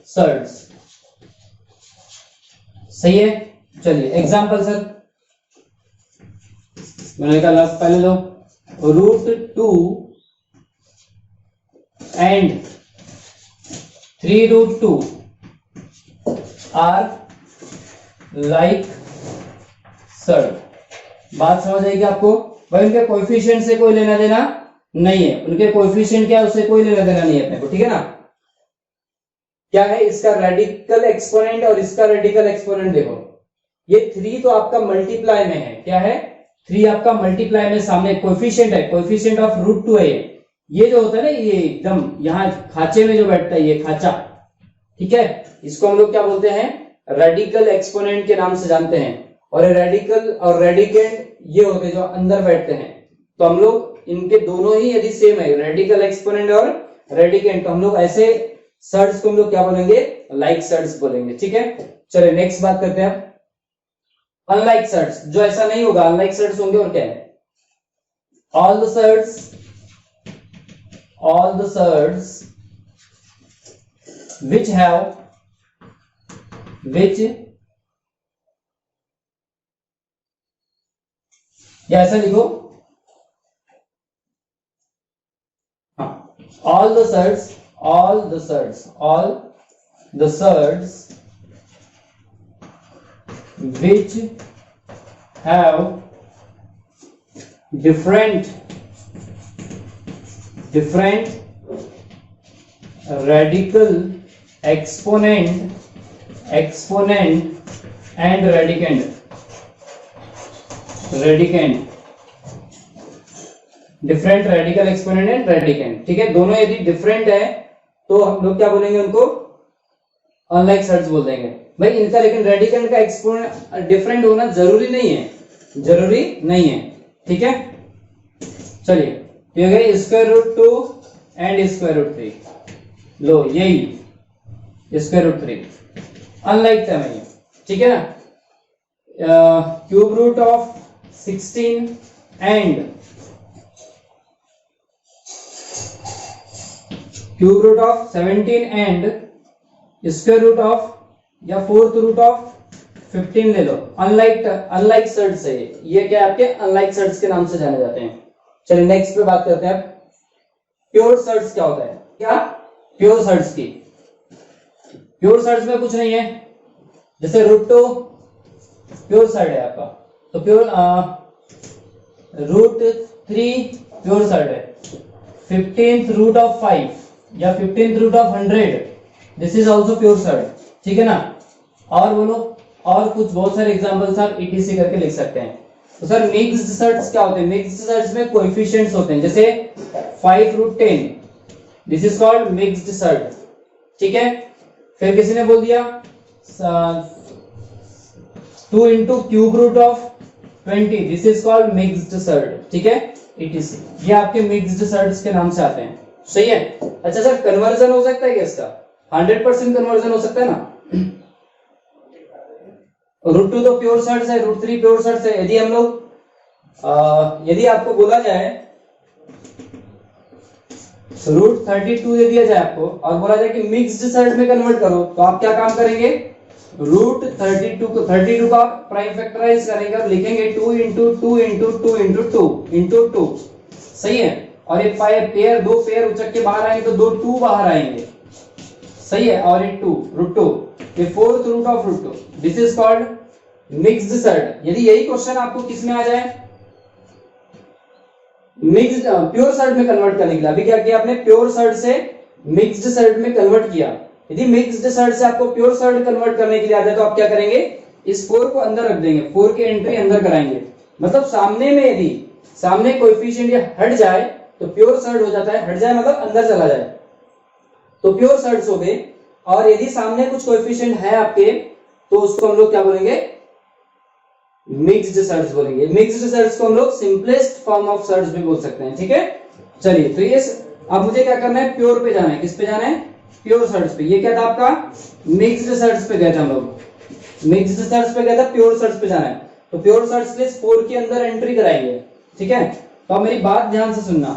surds। सही है। चलिए एग्जांपल सर, मैंने कहा पहले लो, √2 and 3√2 are like surd। बात समझ आएगी आपको भाई, उनके कोएफिशिएंट से कोई लेना देना नहीं है, उनके कोएफिशिएंट क्या है उससे कोई लेना देना नहीं है अपने को, ठीक है ना। क्या है इसका रेडिकल एक्सपोनेंट और इसका रेडिकल एक्सपोनेंट, देखो ये 3 तो आपका मल्टीप्लाई में है, क्या है 3 आपका मल्टीप्लाई में सामने कोएफिशिएंट है, कोएफिशिएंट ऑफ √2 है ये जो होता है ना, ये एकदम यहाँ खांचे में जो बैठता है ये खांचा, ठीक है, इसको हम लोग क्या बोलते हैं, रेडिकल एक्सपोनेंट के नाम से जानते हैं। और रेडिकल और रेडिकेंड ये होते हैं जो अंदर बैठते हैं। तो हम लोग इनके दोनों ही यदि सेम है, रेडिकल एक्सपोनेंट और रेडिकेंड, तो हम लोग ऐसे सर्ट्स को हम लोग क्या बोलेंगे, लाइक सर्ट्स बोलेंगे, ठीक है। चलिए नेक्स्ट बात करते हैं अनलाइक सर्ट्स, जो ऐसा नहीं होगा, अनलाइक सर्ट्स होंगे और क्या है, ऑल द सर्ट्स which या ऐसा लिखो, हाँ, all the surds which have different radical exponent and radicand different radical exponent and radicand, ठीक है। दोनों यदि डिफरेंट है तो हम लोग क्या बोलेंगे, उनको अनलाइक सर्ड्स बोल देंगे भाई इनका। लेकिन रेडिकेंड का एक्सपोनेंट डिफरेंट होना जरूरी नहीं है, ठीक है। चलिए तो ये square root 2 and square root 3, लो यही स्क्वायर रूट 3 अनलाइक था मैं, ठीक है ना। Cube root of 16 and cube root of 17 and square root of या फोर्थ रूट ऑफ 15 ले लो। अनलाइक सर्ड्स है ये क्या आपके अनलाइक सर्ड्स के नाम से जाने जाते हैं। चलिए नेक्स्ट पे बात करते हैं। प्योर सर्ड्स क्या होता है, क्या प्योर सर्ड्स की, प्योर सर्ड्स में कुछ नहीं है। जैसे रूट 2 प्योर सर्ड है आपका, तो प्योर रूट 3 प्योर सर्ड है। 15th रूट ऑफ 5 या 15th root of 100 this is also pure surd, ठीक है ना। और बोलो और कुछ बहुत सारे एग्जांपल्स आप ईटीसी करके लिख सकते हैं। तो सर मिक्स्ड सर्ड्स क्या होते हैं, मिक्स्ड सर्ड्स में कोएफिशिएंट्स होते हैं। जैसे 5 root 10 this is called mixed surd, ठीक है। फिर किसी ने बोल दिया 2 इंटू cube root of 20 this is called mixed surd, ठीक है। ईटीसी ये आपके मिक्स्ड सर्ड्स के नाम से आते हैं, सही है। अच्छा सर कन्वर्जन हो सकता है क्या इसका, 100% कन्वर्जन हो सकता है ना। रूट 2 तो प्योर सर्ड्स है, रूट 3 प्योर सर्ड्स है। यदि हम लोग यदि आपको बोला जाए रूट 32 दे दिया जाए आपको और बोला जाए कि मिक्स्ड सर्ड में कन्वर्ट करो, तो आप क्या काम करेंगे, रूट 32 को आप प्राइम फैक्टराइज करेंगे और लिखेंगे 2 इंटू 2 इंटू 2 इंटू 2 इंटू 2, सही है। और ये पेयर दो पेयर उचक के बाहर आएंगे तो 2 2 बाहर आएंगे, सही है। और ये 2 रूट 2 ये fourth root of root 2 this is called mixed surd. यदि यही क्वेश्चन आपको किस में आ जाए, मिक्स्ड प्योर सर्ड में कन्वर्ट करने के लिए, अभी क्या किया आपने प्योर सर्ड से मिक्स्ड सर्ड में कन्वर्ट किया। यदि मिक्स्ड सर्ड से आपको प्योर सर्ड कन्वर्ट करने के लिए आ जाए तो आप क्या करेंगे, इस 4 को अंदर रख देंगे, 4 की एंट्री अंदर कराएंगे। मतलब सामने में यदि सामने कोएफिशिएंट ये हट जाए तो प्योर सर्ड हो जाता है। हट जाए मतलब अंदर चला जाए तो प्योर सर्ड्स हो गए। और यदि सामने कुछ कोएफिशिएंट है आपके तो उसको हम लोग क्या बोलेंगे, मिक्स्ड सर्ड्स बोलेंगे। मिक्स्ड सर्ड्स को हम लोग सिंपलेस्ट फॉर्म ऑफ सर्ड्स भी बोल सकते हैं, ठीक है। चलिए तो ये अब मुझे क्या करना है, प्योर पे जाना है। किस पे जाना है, प्योर सर्ड्स पे। ये क्या था आपका मिक्स्ड सर्ड्स पे गए थे हम लोग, मिक्स्ड सर्ड्स पे गए थे, प्योर सर्ड्स पे जाना है। तो प्योर सर्ड्स के लिए 4 के अंदर एंट्री कराएंगे, ठीक है। तो अब मेरी बात ध्यान से सुनना,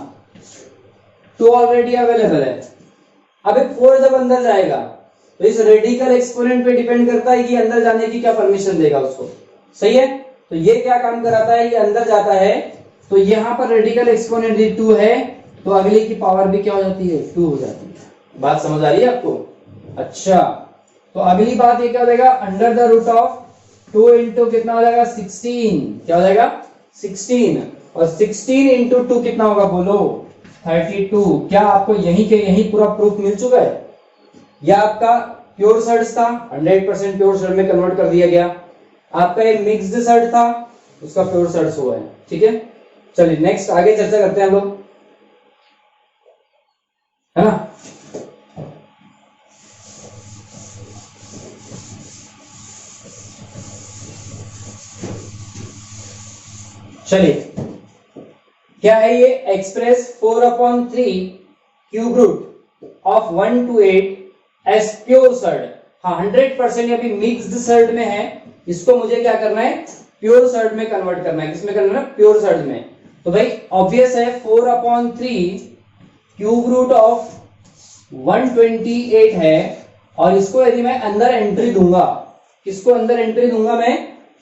2 ऑलरेडी अवेलेबल है। अब 4 जब अंदर जाएगा तो इस रेडिकल एक्सपोनेंट पे डिपेंड करता है कि अंदर जाने की क्या परमिशन देगा उसको, सही है। तो ये क्या काम कराता है, ये अंदर जाता है तो यहाँ पर रेडिकल एक्सपोनेंट 2 है तो अगले की पावर भी क्या हो जाती है, 2 हो जाती है। बात समझ आ रही है आपको। अच्छा तो अगली बात ये क्या हो जाएगा, under the root of 2 into कितना हो जाएगा 16, क्या हो जाएगा 16। और 16 इंटू 2 कितना होगा बोलो 32। क्या आपको यहीं के यहीं पूरा प्रूफ मिल चुका है। यह आपका प्योर सर्ड था, 100% प्योर सर्ड में कन्वर्ट कर दिया गया। आपका एक मिक्स्ड सर्ड था, उसका प्योर सर्ड हुआ है, ठीक है। चलिए नेक्स्ट आगे चर्चा करते हैं हम लोग, है ना। चलिए क्या है ये, express 4/3 cube root of 1 to 8 as pure surd. हाँ 100% अभी मिक्स्ड सर्ड में है, इसको मुझे क्या करना है, प्योर सर्ड में कन्वर्ट करना है। किसमें करना है, प्योर सर्ड में। तो भाई ऑब्वियस है 4/3 क्यूब रूट ऑफ 128 है। और इसको यदि मैं अंदर एंट्री दूंगा, किसको अंदर एंट्री दूंगा मैं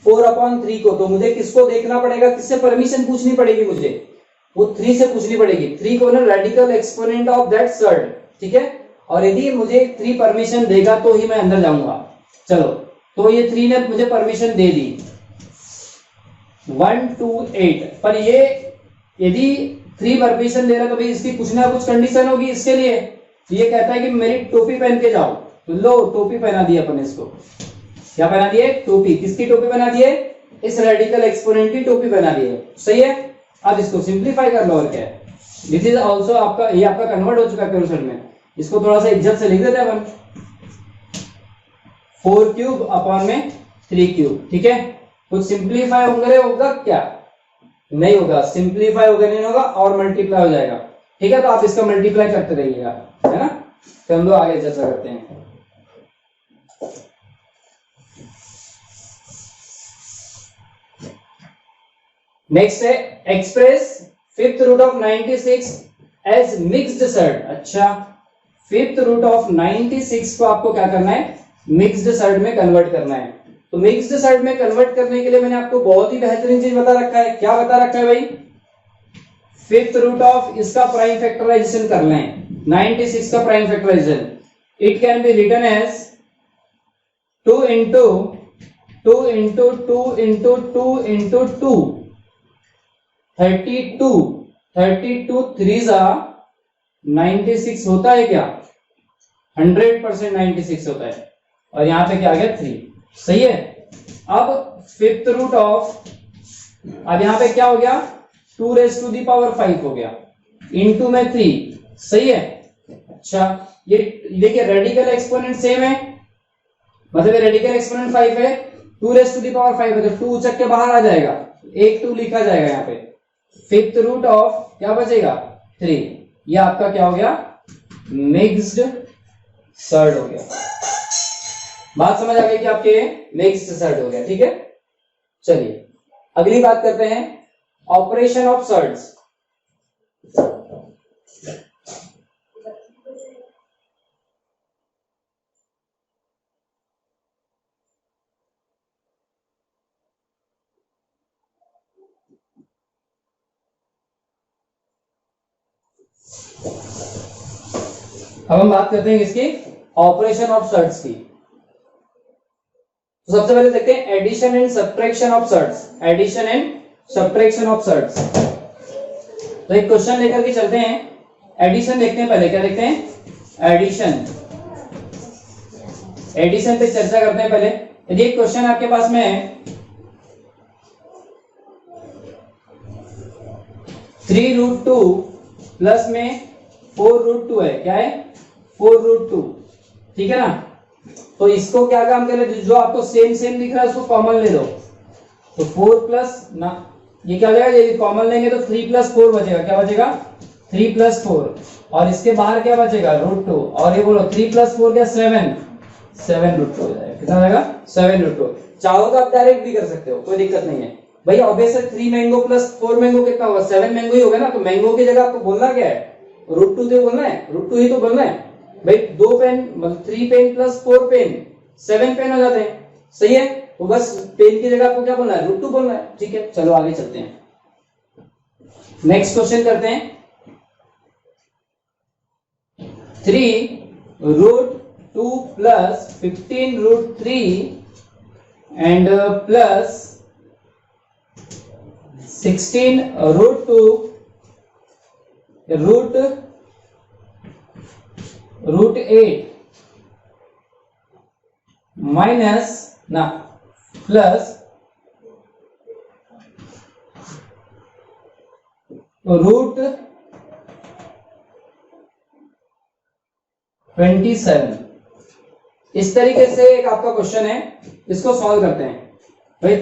4/3 को, तो मुझे किसको देखना पड़ेगा, किससे परमिशन पूछनी पड़ेगी मुझे, वो 3 से पूछनी पड़ेगी। 3 को ना radical exponent of that surd, ठीक है। और यदि मुझे 3 परमिशन देगा तो ही मैं अंदर जाऊंगा। चलो, तो ये 3 ने मुझे परमिशन दे दी 1 2 8, पर ये यदि 3 परमिशन दे रहा तो भाई इसकी कुछ ना कुछ कंडीशन होगी इसके लिए। ये कहता है कि मेरी टोपी पहन के जाओ, तो लो टोपी पहना दी अपन इसको। क्या पहना दिए? टोपी। किसकी टोपी पहना दिए? इस रेडिकल एक्सपोनेंट की टोपी पहना दी है। सही है। अब इसको सिंप्लीफाई कर लो, और क्या है। दिस इज ऑल्सो आपका, ये आपका कन्वर्ट हो चुका है क्यूब में। इसको थोड़ा सा इज्जत से लिख देते हैं अपन, 4 क्यूब अपॉन में 3 क्यूब, ठीक है। कुछ सिंप्लीफाई होगा क्या? नहीं होगा। सिंप्लीफाई होगा नहीं होगा, और मल्टीप्लाई हो जाएगा, ठीक है। तो आप इसका मल्टीप्लाई करते रहिएगा, है ना। तो हम लोग आगे चर्चा करते हैं। नेक्स्ट है express fifth root of 96 as mixed surd. अच्छा, फिफ्थ रूट ऑफ 96 को आपको क्या करना है? मिक्स्ड सर्ड में कन्वर्ट करना है। तो मिक्स्ड सर्ड में कन्वर्ट करने के लिए मैंने आपको बहुत ही बेहतरीन चीज बता रखा है। क्या बता रखा है भाई? फिफ्थ रूट ऑफ इसका प्राइम फैक्टराइजेशन करना है, 96 का prime factorization. It can be written as 2 into 2 into 2 into 2 into 2, 32 32 3 96 होता है क्या? 100% 96 होता है। और यहां पे क्या आ गया? 3। सही है। अब फिफ्थ रूट ऑफ, अब यहां पे क्या हो गया? 2 रेज़ टू दी पावर 5 हो गया, इनटू में 3। सही है। अच्छा, ये देखिए रेडिकल एक्सपोनेंट सेम है, मतलब रेडिकल एक्सपोनेंट 5 है, 2 रेज़ टू दी पावर 5 है, तो 2 उचक के बाहर आ जाएगा, 1 2 लिखा जाएगा यहाँ पे। फिफ्थ रूट ऑफ क्या बचेगा? 3। ये आपका क्या हो गया? मिक्स्ड सर्ड हो गया। बात समझ आ गई कि आपके मिक्स्ड सर्ड हो गया, ठीक है। चलिए अगली बात करते हैं, ऑपरेशन ऑफ सर्ड्स। अब हम बात करते हैं किसकी? ऑपरेशन ऑफ सर्ड्स की। तो सबसे पहले देखते हैं addition and subtraction of surds. Addition and subtraction of surds. तो एक क्वेश्चन लेकर के चलते हैं, एडिशन देखते हैं पहले। क्या देखते हैं? एडिशन। एडिशन पे चर्चा करते हैं पहले। यदि एक क्वेश्चन आपके पास में है 3 रूट 2 प्लस में 4 रूट 2 है, क्या है? 4 रूट 2, ठीक है ना। तो इसको क्या काम करें? जो आपको सेम सेम दिख रहा है उसको कॉमन ले लो, तो 4 प्लस ना, ये क्या हो जाएगा? ये कॉमन लेंगे तो 3 प्लस 4 बचेगा। क्या बचेगा? 3 प्लस 4, और इसके बाहर क्या बचेगा? रूट 2, और ये बोलो 3 प्लस 4 क्या? 7 रूट 2 हो जाएगा। कितना हो जाएगा? 7 रूट 2। चाहो तो आप डायरेक्ट भी कर सकते हो, कोई दिक्कत नहीं है भाई। ऑब्वियस है 3 मैंगो प्लस 4 मैंगो कितना होगा? 7 मैंगो ही होगा ना। तो मैंगो की जगह आपको बोलना क्या है? रूट 2 तो बोलना है, रूट 2 ही तो बोलना है भाई। 2 पेन मतलब 3 पेन प्लस 4 पेन 7 पेन हो जाते हैं। सही है। तो बस पेन की जगह आपको क्या बोलना है? रूट 2 बोलना है, ठीक है। चलो आगे चलते हैं, नेक्स्ट क्वेश्चन करते हैं। 3 root 2 plus 15 root 3 and plus 16 root 2 root 8 minus ना प्लस रूट 27। इस तरीके से एक आपका क्वेश्चन है, इसको सॉल्व करते हैं भाई।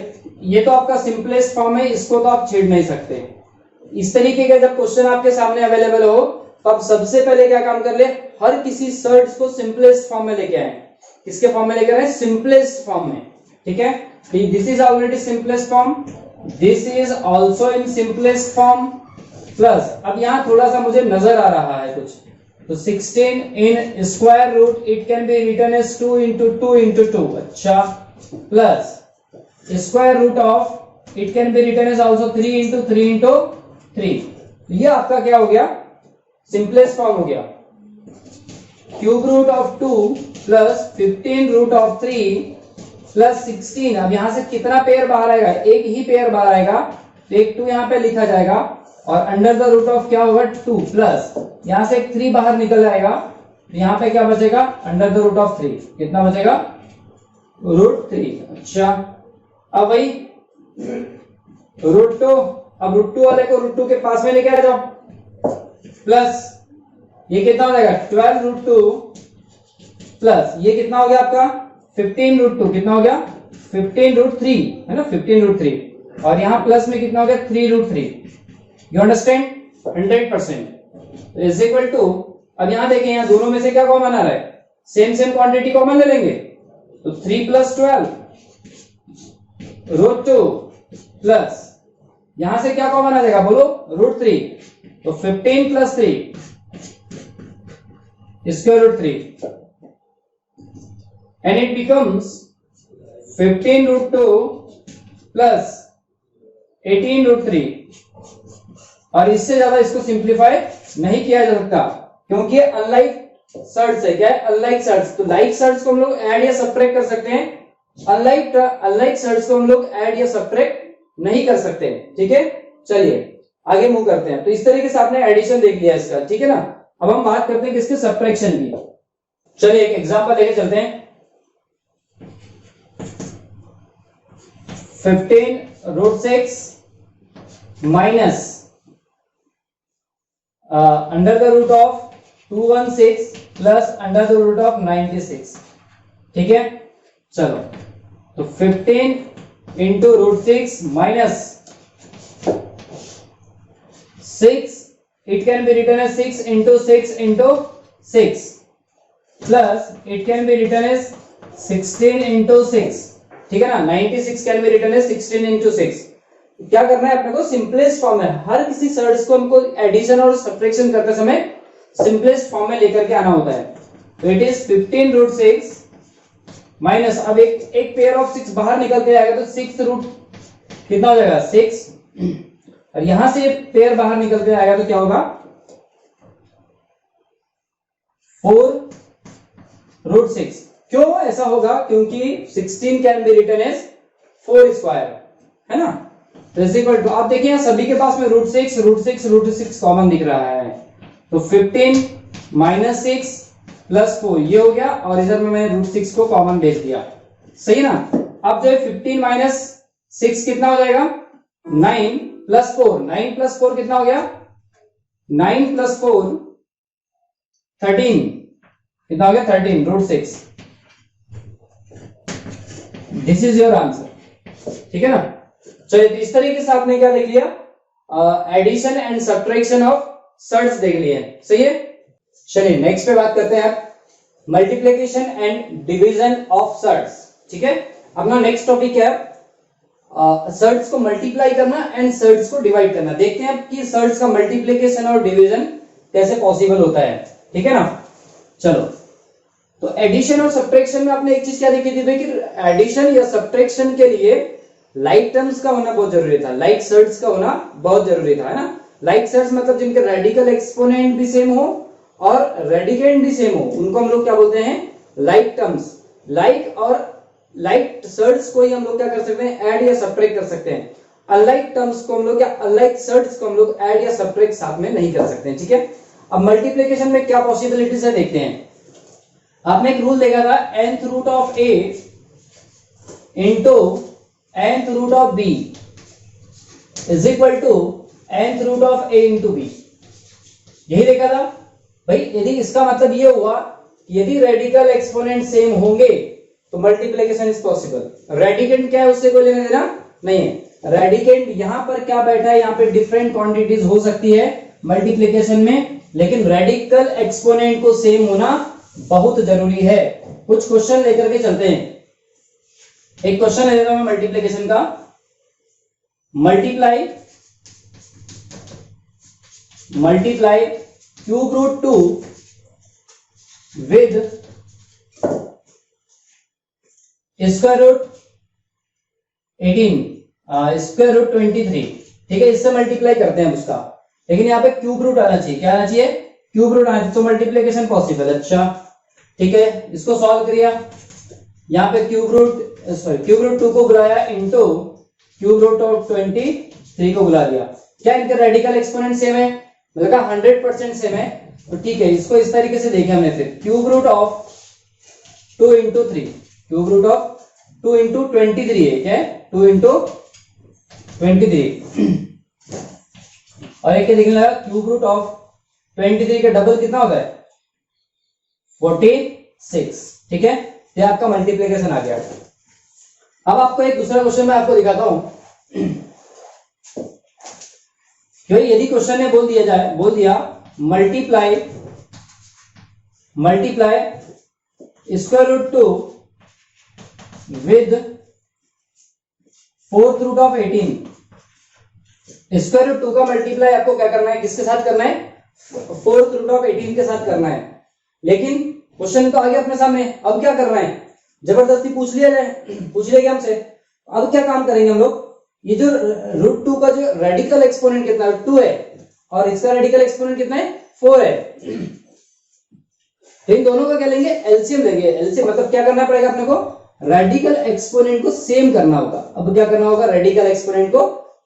ये तो आपका सिंपलेस्ट फॉर्म है, इसको तो आप छेड़ नहीं सकते। इस तरीके का जब क्वेश्चन आपके सामने अवेलेबल हो तो आप सबसे पहले क्या काम कर ले? हर किसी सर्ड्स को सिंपलेस्ट फॉर्म में लेके आए। किसके फॉर्म में लेकर आए? सिंपलेस्ट फॉर्म में, ठीक है। This is already simplest form, this is also in simplest form plus, अब यहां थोड़ा सा मुझे नजर आ रहा है कुछ, तो 16 in square root, it can be written as 2 into 2 into 2। अच्छा, plus square root of, it can be written as also 3 into 3 into 3। ये आपका क्या हो गया, सिंपलेस्ट फॉर्म हो गया, cube root of 2 plus 15 root of 3 plus 16। अब यहां से कितना पेयर बाहर आएगा, एक ही पेयर बाहर आएगा, तो एक 2 यहां पे लिखा जाएगा और अंडर द रूट ऑफ क्या होगा 2 प्लस यहां से एक 3 बाहर निकल जाएगा, तो यहां पे क्या बचेगा अंडर द रूट ऑफ 3, कितना बचेगा रूट 3। अच्छा अब वही रूट 2, अब रूट 2 वाले को रूट 2 के पास में लेके आ जाओ, प्लस ये कितना हो जाएगा 12 रूट 2 प्लस ये कितना हो गया आपका 15 रूट 2, कितना हो गया 15 रूट 3 है ना, 15 रूट 3 और यहां प्लस में कितना हो गया 3 root 3। You understand 100%। Is equal to, अब यहां देखें यहां दोनों में से क्या कॉमन आ रहा है, सेम सेम क्वांटिटी कॉमन ले लेंगे, तो 3 प्लस 12 रूट 2 प्लस यहां से क्या कॉमन आ जाएगा बोलो रूट 3, तो 15 plus 3 square root 3 and it becomes 15 root 2 plus 18 root 3। और इससे ज्यादा इसको सिंप्लीफाई नहीं किया जा सकता क्योंकि अनलाइक सर्ट्स है। क्या है अनलाइक सर्ट्स, तो लाइक सर्ट्स को हम लोग ऐड या सब्ट्रैक्ट कर सकते हैं, अनलाइक सर्ट्स को हम लोग ऐड या सब्ट्रैक्ट नहीं कर सकते। ठीक है चलिए आगे मूव करते हैं। तो इस तरीके से आपने एडिशन देख लिया इसका, ठीक है ना। अब हम बात करते हैं किसके सब्ट्रैक्शन की। चलिए एक एग्जांपल लेके चलते हैं। 15 root 6 minus under the root of 216 plus under the root of 96। ठीक है चलो, तो 15 into root 6 minus 6, it can be written as 6 into 6 into 6 plus it can be written as 16 into 6। ठीक है ना, 96 can be written as 16 into 6। क्या करना है अपने को, सिंपलेस्ट फॉर्म में हर किसी सर्ट्स को हमको एडिशन और सब्ट्रैक्शन करते समय सिंपलेस्ट फॉर्म में लेकर के आना होता है। तो इट इज 15 रूट 6 माइनस, अब एक पेयर ऑफ 6 बाहर निकल के आएगा तो 6 रूट कितना हो जाएगा 6, और यहां से पेयर बाहर निकल के आएगा तो क्या होगा 4 रूट 6। क्यों ऐसा होगा, क्योंकि 16 can be written as 4 square, है ना। तो इज इक्वल टू, आप देखिए सभी के पास में रूट 6 कॉमन दिख रहा है, तो 15 माइनस 6 प्लस 4 ये हो गया, और इधर में मैंने रूट 6 को कॉमन भेज दिया, सही ना। अब जो 15 माइनस 6 कितना हो जाएगा 9 प्लस 4, 9 प्लस 4 कितना हो गया 9 प्लस 4 13, कितना हो गया 13 root 6। This is your answer, ठीक है ना। चलिए तो इस तरीके से आपने क्या देख लिया, addition and subtraction of surds देख लिए, सही है। चलिए नेक्स्ट पे बात करते हैं आप multiplication and division of surds. ठीक है, अपना नेक्स्ट टॉपिक है सर्ट्स को मल्टीप्लाई करना एंड सर्ट्स को डिवाइड करना। देखते हैं कि सर्ट्स का मल्टीप्लिकेशन और डिवीजन कैसे पॉसिबल होता है, ठीक है ना। चलो, तो एडिशन और सब्ट्रैक्शन में आपने एक चीज क्या देखी थी कि एडिशन या सब्ट्रैक्शन के लिए लाइक टर्म्स का होना बहुत जरूरी था, लाइक सर्ट्स का होना बहुत जरूरी था, है ना। लाइक सर्ट्स मतलब जिनके रेडिकल एक्सपोनेंट भी सेम हो और रेडिकेंड भी सेम हो, उनको हम लोग क्या बोलते हैं लाइक टर्म्स। लाइक और लाइक सर्ट्स को ही हम लोग क्या कर सकते हैं ऐड या सब्ट्रैक्ट कर सकते हैं। अनलाइक टर्म्स को हम लोग या अनलाइक सर्ट्स को हम लोग ऐड या सब्ट्रैक्ट साथ में नहीं कर सकते हैं, ठीक है। अब मल्टीप्लिकेशन में क्या पॉसिबिलिटीज है देखते हैं। आपने एक रूल देखा था nth root of a into nth root of b is equal to nth root of a into b, यही देखा था भाई। यदि इसका मतलब ये हुआ कि यदि रेडिकल एक्सपोनेंट सेम होंगे तो मल्टीप्लिकेशन इज पॉसिबल। रेडिकेंट क्या है उससे कोई लेना देना नहीं है। रेडिकेंट यहां पर क्या बैठा है, यहाँ पे डिफरेंट क्वांटिटीज हो सकती है मल्टीप्लिकेशन में, लेकिन रेडिकल एक्सपोनेंट को सेम होना बहुत जरूरी है। कुछ क्वेश्चन लेकर के चलते हैं। एक क्वेश्चन है देता हूं मैं मल्टीप्लिकेशन का। Multiply cube root 2 with square root 18 square root 23, ठीक है। इससे मल्टीप्लाई करते हैं उसका। लेकिन यहाँ पे क्यूब रूट आना चाहिए, क्या आना चाहिए, क्यूब रूट आना चाहिए, तो मल्टीप्लीकेशन पॉसिबल। अच्छा ठीक है, इसको सॉल्व करिए। यहाँ पे क्यूब रूट 2 को बुलाया इंटू क्यूब रूट ऑफ 23 को बुला दिया। क्या इनके रेडिकल एक्सपोनेंट सेम है, मतलब 100% सेम है, तो ठीक है, इसको इस तरीके से देखें हमने। फिर cube root of 2 into 3, cube root of 2 into 23 है, क्या है 2 इंटू 23 और एक देखने लगा क्यूब रूट ऑफ 23 का डबल कितना होता है 46, ठीक है, ये आपका मल्टीप्लिकेशन आ गया। अब आपको एक दूसरा क्वेश्चन मैं आपको दिखाता हूं कि यदि क्वेश्चन ने बोल दिया multiply square root 2 with fourth root of 18। Square root 2 का मल्टीप्लाई आपको क्या करना है, किसके साथ करना है, फोर्थ रूट ऑफ 18 के साथ करना है। लेकिन क्वेश्चन तो आ गया अपने सामने, अब क्या करना है, जबरदस्ती पूछ लिया हमसे। अब क्या काम करेंगे हम लोग, ये जो रूट 2 का जो रेडिकल एक्सपोनेंट कितना है 2 है और इसका रेडिकल एक्सपोनेंट कितना है 4 है, तो इन दोनों का क्या लेंगे, एलसीएम लेंगे। एलसीएम मतलब क्या करना पड़ेगा अपने को, रेडिकल एक्सपोनेंट को सेम करना होगा। अब क्या करना होगा, रेडिकल एक्सपोनेंट को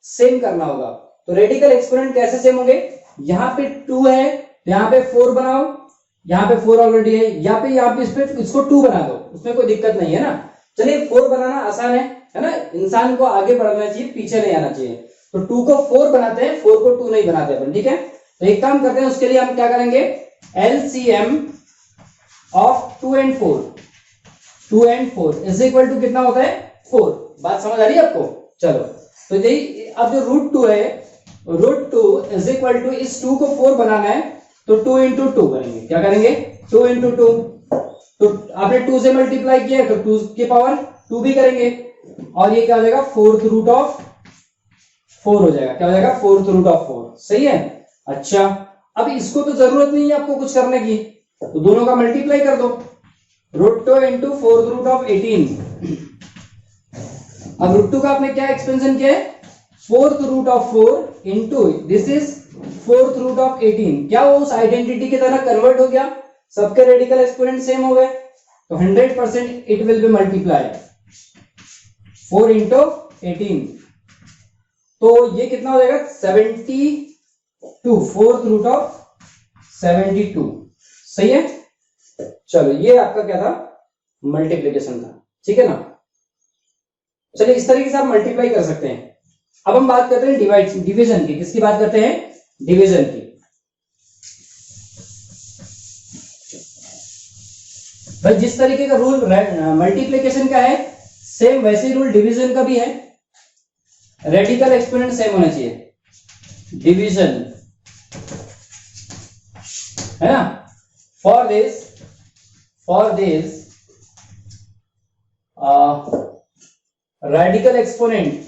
सेम करना होगा। तो रेडिकल एक्सपोनेंट कैसे सेम होंगे, यहाँ पे 2 है, यहाँ पे 4 बनाओ, यहाँ पे 4 ऑलरेडी है, यहाँ पे इस पे इसको 2 बना दो, उसमें कोई दिक्कत नहीं है ना। चलिए 4 बनाना आसान है ना, इंसान को आगे बढ़ना चाहिए, पीछे नहीं आना चाहिए। तो 2 को 4 बनाते हैं, 4 को 2 नहीं बनाते अपन, ठीक है। तो एक काम करते हैं, उसके लिए हम क्या करेंगे, LCM of 2 and 4 is equal to कितना होता है 4। बात समझ आ रही है आपको, चलो। तो यही अब जो रूट 2 है, रूट 2 इज इक्वल टू, इस 2 को 4 बनाना है तो 2 इंटू 2 करेंगे, क्या करेंगे 2 इंटू 2। तो आपने 2 से मल्टीप्लाई किया तो 2 की पावर 2 भी करेंगे और ये क्या हो जाएगा, फोर्थ रूट ऑफ 4 हो जाएगा, क्या हो जाएगा, फोर्थ रूट ऑफ 4, सही है। अच्छा अब इसको तो जरूरत नहीं है आपको कुछ करने की, तो दोनों का मल्टीप्लाई कर दो, root 2 into fourth root of 18। अब रूट 2 का आपने क्या एक्सपेंशन किया है, fourth root of 4 into this is fourth root of 18। क्या वो उस आइडेंटिटी की तरह कन्वर्ट हो गया, सबके रेडिकल एक्सपोनेंट सेम हो गए, तो 100% it will be multiply 4 into 18। तो ये कितना हो जाएगा 72, फोर्थ रूट ऑफ 72, सही है। चलो ये आपका क्या था, मल्टीप्लिकेशन था, ठीक है ना। चलिए इस तरीके से आप मल्टीप्लाई कर सकते हैं। अब हम बात करते हैं डिवीजन की, किसकी बात करते हैं, डिवीजन की। भाई जिस तरीके का रूल मल्टीप्लिकेशन का है, सेम वैसे रूल डिवीजन का भी है। रेडिकल एक्सपोनेंट सेम होना चाहिए, डिवीजन है ना। For this radical exponent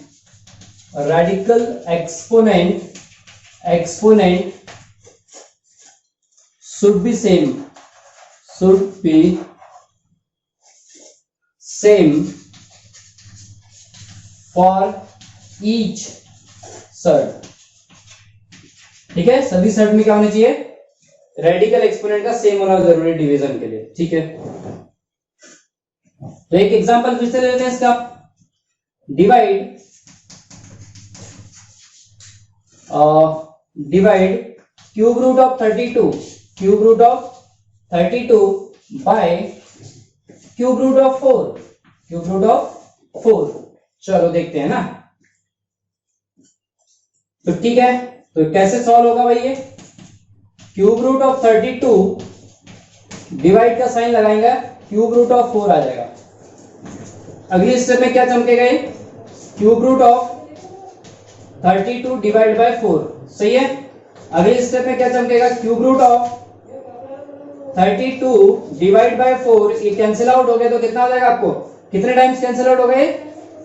should be same for each surd, ठीक है। सभी सर्ड में क्या होना चाहिए, रेडिकल एक्सपोनेंट का सेम होना जरूरी है डिवीजन के लिए, ठीक है। तो एक एग्जांपल फिर से ले लेते हैं इसका, divide cube root of 32 by cube root of 4। चलो देखते हैं ना। तो ठीक है, तो कैसे सॉल्व होगा भाई, ये क्यूब रूट ऑफ 32 डिवाइड का साइन लगाएंगे, क्यूब रूट ऑफ 4 आ जाएगा। अगली स्टेप में क्या चमकेगा, ये cube root of 32 divide by 4, सही है। अगली स्टेप में क्या चमकेगा, cube root of 32 divide by 4, ये कैंसिल आउट हो गया तो कितना हो जाएगा आपको, कितने टाइम्स कैंसिल आउट हो गए,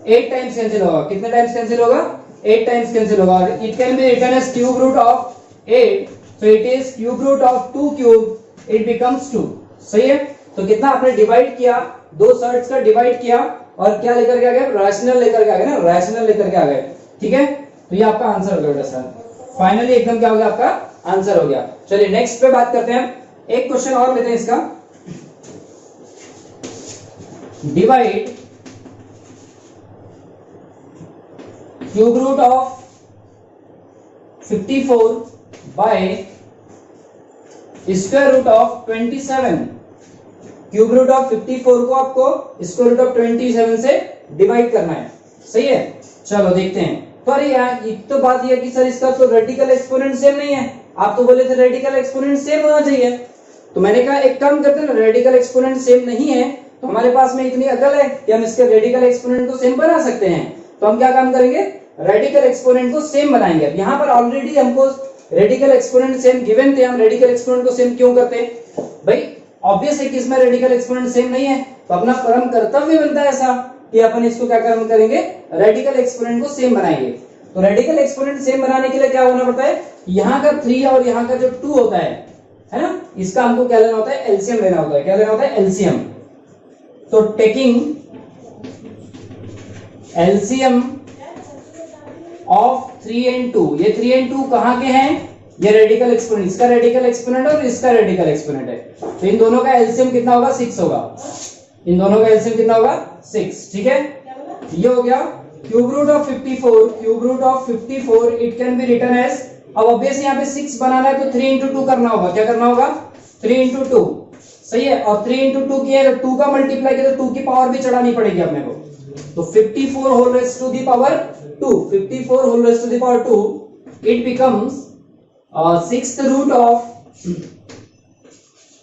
8 टाइम्स कैंसिल होगा। कितने टाइम्स कैंसिल होगा, 8 टाइम्स कैंसिल होगा। और it can be written as cube root of 8, so it is cube root of 2 cube, it becomes 2, सही है। तो कितना आपने डिवाइड किया, दो सर्ड्स का डिवाइड किया और क्या लेकर के आ गए, रैशनल लेकर के आ गए ना, रैशनल लेकर के आ गए, ठीक है। तो ये आपका आंसर हो गया सर। फाइनली एकदम क्या हो गया, आपका आंसर हो गया। चलिए नेक्स्ट पे बात करते हैं, एक क्वेश्चन और लेते हैं इसका। Divide cube root of 54 by square root of 27। Cube root of 54 को आपको स्क्वायर रूट ऑफ 27 से डिवाइड करना है, सही है। चलो देखते हैं। पर यार एक तो बात यह कि सर इसका तो रेडिकल एक्सपोनेंट सेम नहीं है, आप तो बोले थे रेडिकल एक्सपोनेंट सेम होना चाहिए। तो मैंने कहा एक काम करते हैं ना, रेडिकल एक्सपोनेंट सेम नहीं है तो हमारे पास में इतनी अकल है कि हम इसके रेडिकल एक्सपोनेंट को सेम बना सकते हैं। तो हम क्या काम करेंगे, रेडिकल एक्सपोनेंट को सेम बनाएंगे। यहाँ पर ऑलरेडी हमको रेडिकल एक्सपोनेंट सेम गिवन थे, हम रेडिकल एक्सपोनेंट को सेम क्यों करते हैं भाई, ऑब्वियस है कि इसमें रेडिकल एक्सपोनेंट सेम नहीं है, तो अपना परम कर्तव्य बनता है ऐसा कि अपन इसको क्या काम करेंगे, रेडिकल एक्सपोनेंट को सेम बनाएंगे। तो रेडिकल एक्सपोनेंट सेम बनाने के लिए क्या होना पड़ता है, यहाँ का 3 और यहाँ का जो 2 होता है ना, इसका हमको क्या लेना होता है, एलसीएम लेना होता है। क्या लेना होता है, एलसीएम। तो टेकिंग एलसीएम ऑफ 3 and 2, ये 3 and 2 कहाँ के हैं, ये रेडिकल एक्सपोनेंट, इसका रेडिकल एक्सपोनेंट और इसका रेडिकल एक्सपोनेंट है। तो इन दोनों का एलसीएम कितना होगा, 6 होगा। इन दोनों का एलसीएम कितना होगा, 6, ठीक है। ये हो गया cube root of 54, cube root of 54 it can be written as, अब ऑब्वियसली यहाँ पे 6 बनाना है तो 3 into 2 करना होगा। क्या करना होगा, 3 into 2, सही है। और 3 into 2 किया तो 2 का मल्टीप्लाई किया तो 2 की पावर भी चढ़ानी पड़ेगी अपने को। तो 54 whole raise to the power 2, 54 whole raise to the power 2, it becomes 6th root of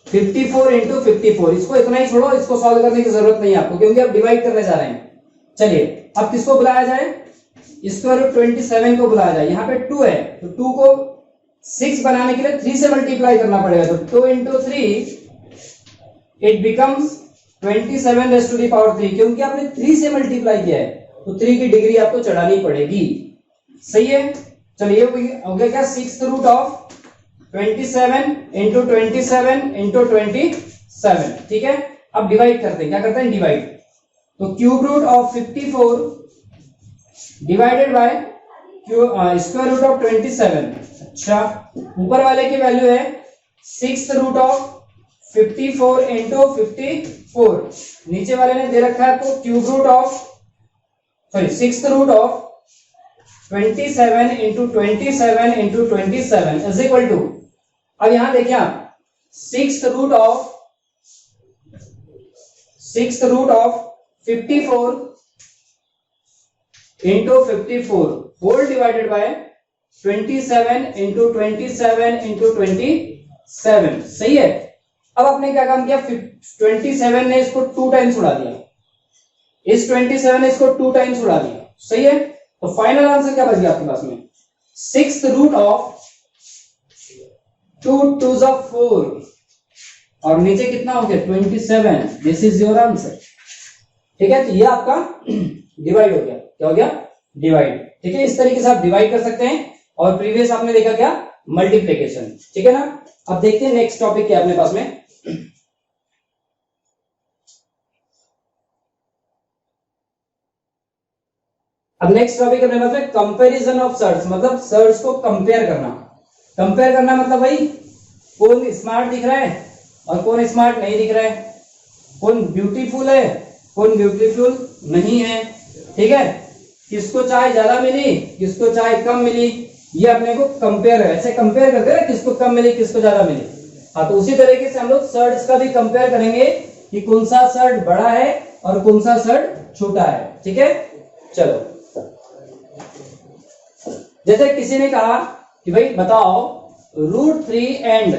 54 into 54। इसको इतना ही छोड़ो, इसको सॉल्व करने की जरूरत नहीं है आपको, क्योंकि आप डिवाइड करने जा रहे हैं। चलिए अब किसको बुलाया जाए, स्क्वायर रूट 27 को बुलाया जाए। यहाँ पे 2 है तो 2 को 6 बनाने के लिए 3 से मल्टीप्लाई करना पड़ेगा। तो 2 into 3 it becomes 27 raise to the power 3, क्योंकि आपने 3 से मल्टीप्लाई किया है तो 3 की डिग्री आपको चढ़ानी पड़ेगी, सही है। चलिए हो गया क्या, 6th root of 27 into 27 into 27, ठीक है। अब डिवाइड करते हैं, क्या करते हैं, डिवाइड। तो cube root of 54 divided by square root of 27। अच्छा, ऊपर वाले की वैल्यू है 6th रूट ऑफ 54 into 54, नीचे वाले ने दे रखा है तो cube root of 6th root of 27 into 27 into 27 is equal to, अब यहां देखिए आप 6th root of 54 into 54 whole divided by 27 into 27 into 27, सही है। अब आपने क्या काम किया, 27 ने इसको 2 टाइम्स उड़ा दिया, इस 27 ने इसको 2 टाइम्स उड़ा दिया, सही है। तो फाइनल आंसर क्या बच गया आपके पास में, 6th root of 2 2s are 4 और नीचे कितना हो गया 27। दिस इज योर आंसर, ठीक है। तो ये आपका डिवाइड हो गया, क्या हो गया, डिवाइड, ठीक है। इस तरीके से आप डिवाइड कर सकते हैं। और प्रीवियस आपने देखा क्या, मल्टीप्लिकेशन, ठीक है ना। अब देखते हैं नेक्स्ट टॉपिक क्या अपने पास में। अब नेक्स्ट टॉपिक अपने पास में कंपैरिजन ऑफ सर्ट्स, मतलब सर्ट्स को कंपेयर करना। कंपेयर करना मतलब भाई कौन स्मार्ट दिख रहा है और कौन स्मार्ट नहीं दिख रहा है, कौन ब्यूटीफुल है कौन ब्यूटीफुल नहीं है, ठीक है। किसको चाय ज्यादा मिली किसको चाय कम मिली, ये अपने को कंपेयर है, ऐसे कंपेयर करते हैं किसको कम मिली किसको ज्यादा मिली। हाँ, तो उसी तरीके से हम लोग शर्ट्स का भी कंपेयर करेंगे कि कौन सा शर्ट बड़ा है और कौन सा शर्ट छोटा है, ठीक है। चलो, जैसे किसी ने कहा कि भाई बताओ √3 एंड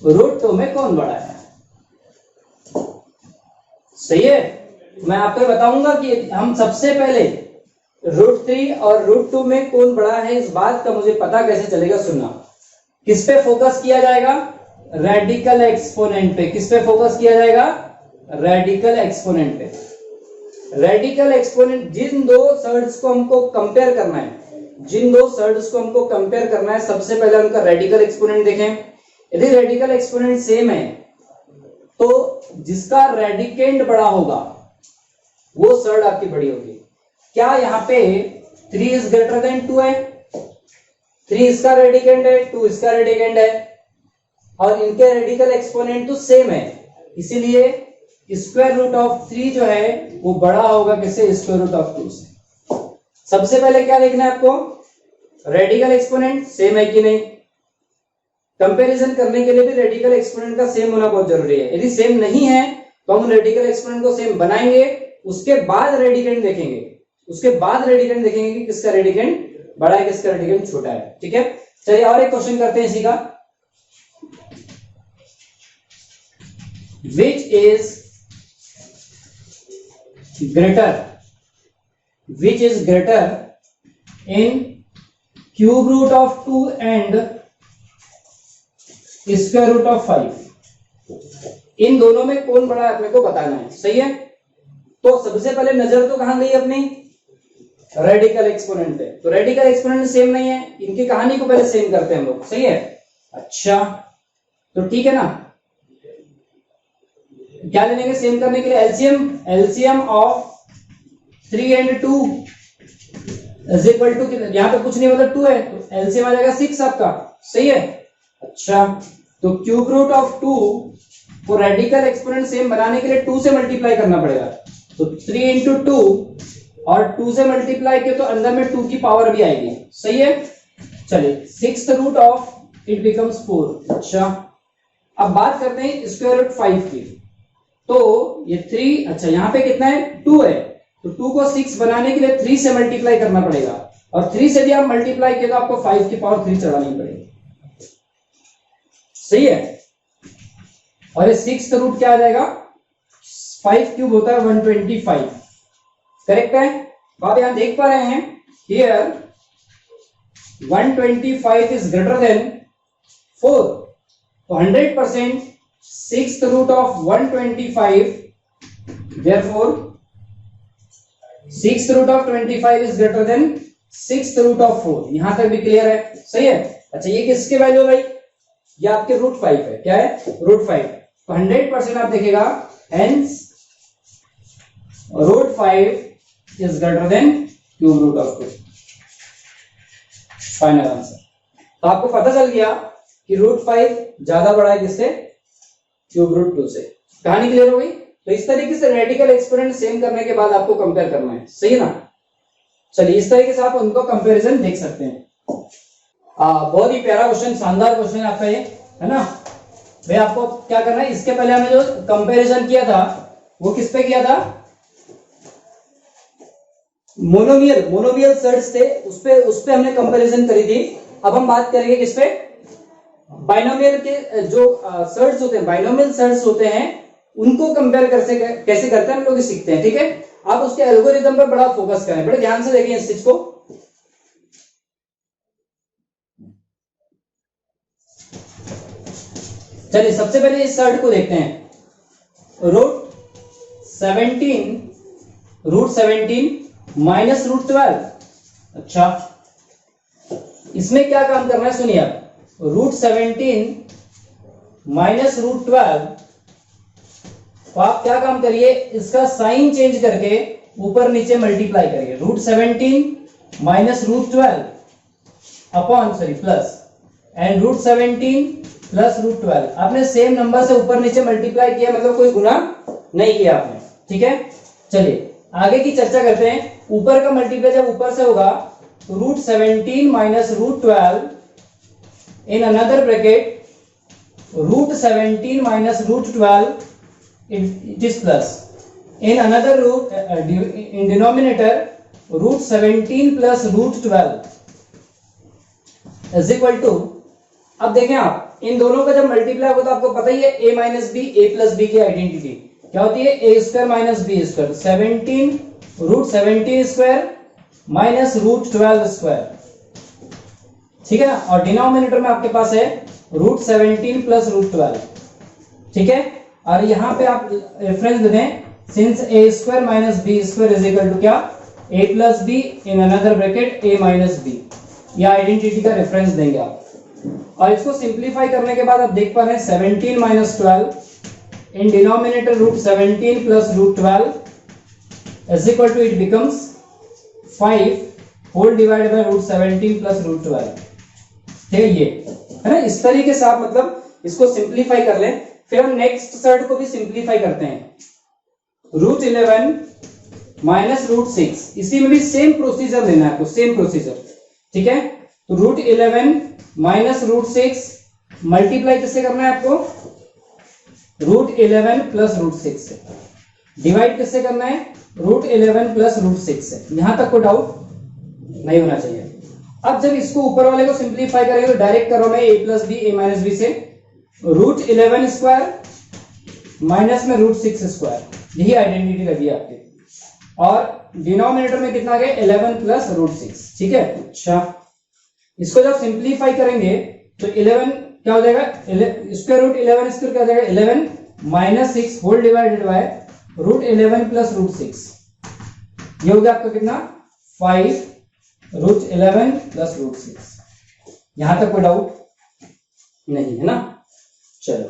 √2 में कौन बड़ा है, सही है। मैं आपको बताऊंगा कि हम सबसे पहले √3 और √2 में कौन बड़ा है, इस बात का मुझे पता कैसे चलेगा, सुनना। किस पे फोकस किया जाएगा, रेडिकल एक्सपोनेंट पे। किस पे फोकस किया जाएगा, रेडिकल एक्सपोनेंट पे। रेडिकल एक्सपोनेंट, जिन दो सर्ट्स को हमको कंपेयर करना है, जिन दो सर्ट्स को हमको कंपेयर करना है, सबसे पहले उनका रेडिकल एक्सपोनेंट देखें। यदि रेडिकल एक्सपोनेंट सेम है तो जिसका रेडिकेंड बड़ा होगा वो सर्ट आपकी बड़ी होगी। क्या यहाँ पे 3 is greater than 2 है, 3 इसका रेडिकेंड है, 2 इसका रेडिकेंड है, और इनके रेडिकल एक्सपोनेंट तो सेम है, इसीलिए स्क्वायर रूट ऑफ 3 जो है वो बड़ा होगा किससे? स्क्वायर रूट ऑफ 2 से। सबसे पहले क्या देखना है आपको? रेडिकल एक्सपोनेंट सेम है कि नहीं। कंपैरिजन करने के लिए भी रेडिकल एक्सपोनेंट का सेम होना बहुत जरूरी है। यदि सेम नहीं है तो हम रेडिकल एक्सपोनेंट को सेम बनाएंगे, उसके बाद रेडिकेंड देखेंगे, कि किसका रेडिकेंड बड़ा है, किसका रेडिकेंड छोटा है। ठीक है, चलिए और एक क्वेश्चन करते हैं इसी का। Which is greater in cube root of 2 and square root of 5? इन दोनों में कौन बड़ा है अपने को बताना है। सही है, तो सबसे पहले नजर तो कहां गई अपनी? रेडिकल एक्सपोनेंट पे। तो रेडिकल एक्सपोनेंट सेम नहीं है, इनकी कहानी को पहले सेम करते हैं हम लोग। सही है, अच्छा तो ठीक है ना। क्या ले लेंगे सेम करने के लिए? LCM of 3 and 2 is equal to, यहां पे कुछ नहीं मतलब 2 है, तो एलसीएम आ जाएगा 6 आपका। सही है, अच्छा तो क्यूब रूट ऑफ 2 को रेडिकल एक्सपोनेंट सेम बनाने के लिए 2 से मल्टीप्लाई करना पड़ेगा। तो 3 into 2 और 2 से मल्टीप्लाई किया तो अंदर में 2 की पावर भी आएगी। सही है, चलिए 6th root of it becomes 4। अच्छा अब बात करते हैं स्क्वायर रूट 5 की। तो ये 3, अच्छा यहाँ पे कितना है? 2 है, तो 2 को 6 बनाने के लिए 3 से मल्टीप्लाई करना पड़ेगा, और 3 से भी आप मल्टीप्लाई किया तो आपको 5 की पावर 3 चढ़ानी पड़ेगी। सही है, और ये 6th रूट क्या आ जाएगा? 5 क्यूब होता है 125। करेक्ट है, तो आप यहां देख पा रहे हैं हियर 125 इज ग्रेटर देन 4, तो 100% 6th root of 125, therefore 6th root of 25 is greater than 6th root of 4। यहां तक भी क्लियर है? सही है, अच्छा ये किसके वैल्यू भाई? ये आपके रूट 5 है। क्या है? रूट 5। तो 100% आप देखिएगा hence root 5 is greater than cube root of 2। Final answer. तो आपको पता चल गया कि रूट 5 ज्यादा बड़ा है किससे? क्यूब रूट 2 से। कहानी क्लियर हो गई? तो इस तरीके से रेडिकल एक्सपोनेंट सेम करने के बाद आपको कंपेयर करना है। सही है ना? चलिए इस तरीके से आप उनको कंपैरिजन देख सकते हैं। बहुत ही प्यारा क्वेश्चन, शानदार क्वेश्चन आपका ये, है ना भाई। आपको क्या करना है, इसके पहले हमने जो कंपैरिजन किया था वो किस पे किया था? मोनोमियल सर्ट्स थे, उस पे हमने कंपैरिजन करी थी। अब हम बात करेंगे किस पे? बाइनोमियल के जो सर्ट्स होते हैं, बाइनोमियल सर्ट्स होते हैं, उनको कंपेयर कैसे करते हैं हम लोग सीखते हैं। ठीक है, आप उसके एल्गोरिथम पर बड़ा फोकस करें, बड़े ध्यान से देखें इस चीज को। चलिए सबसे पहले इस सर्ट को देखते हैं। Root 17 minus root 12। अच्छा इसमें क्या काम करना है सुनिए आप। रूट 17 माइनस रूट 12, तो आप क्या काम करिए, इसका साइन चेंज करके ऊपर नीचे मल्टीप्लाई करिए। Root 17 minus root 12 upon plus and root 17 plus root 12। आपने सेम नंबर से ऊपर नीचे मल्टीप्लाई किया, मतलब कोई गुना नहीं किया आपने। ठीक है, चलिए आगे की चर्चा करते हैं। ऊपर का मल्टीप्लाई जब ऊपर से होगा तो root 17 minus root 12 in another bracket root 17 minus root 12 it is plus in another root in denominator root 17 plus root 12 is equal to, अब देखें आप इन दोनों का जब मल्टीप्लाई होगा तो आपको पता ही है a minus B, a plus B की आइडेंटिटी क्या होती है? a square minus B square. 17 root 17 square minus root 12 square. ठीक है ना, और डिनोमिनेटर में आपके पास है रूट 17 प्लस रूट 12। ठीक है, और यहां पे आप रेफरेंस दे दें, since a square minus B square is equal to क्या? a plus B in another bracket a minus B. यह आइडेंटिटी का रेफरेंस देंगे आप, और इसको सिंप्लीफाई करने के बाद आप देख पा रहे हैं 17 minus 12 in denominator root 17 plus root 12 is equal to it becomes 5 whole divided by root 17 plus root 12। ठीक है, ये है ना। इस तरीके से आप मतलब इसको सिंप्लीफाई कर लें। फिर हम नेक्स्ट सर्ड को भी सिंप्लीफाई करते हैं। √11 माइनस √6, इसी में भी सेम प्रोसीजर लेना है आपको, सेम प्रोसीजर, ठीक है। तो √11 माइनस √6 मल्टीप्लाई किससे करना है आपको? √11 प्लस √6 से। डिवाइड किससे करना है? √11 प्लस √6 से। यहां तक कोई डाउट नहीं होना चाहिए। अब जब इसको ऊपर वाले को सिंप्लीफाई करेंगे तो डायरेक्ट करो मैं a plus B a minus B से √11 स्क्वायर माइनस में √6 स्क्वायर, यही आइडेंटिटी लगी आपकी। और डिनोमिनेटर में कितना आ गया? 11 प्लस √6, ठीक है। अच्छा, इसको जब सिंप्लीफाई करेंगे तो 11 क्या हो जाएगा? स्क्वायर रूट 11 स्क्वायर क्या हो जाएगा? 11 minus 6 whole divided by √11 plus √6, ये हो गया आपका कितना? 5 √11 प्लस √6। यहां तक कोई डाउट नहीं है ना? चलो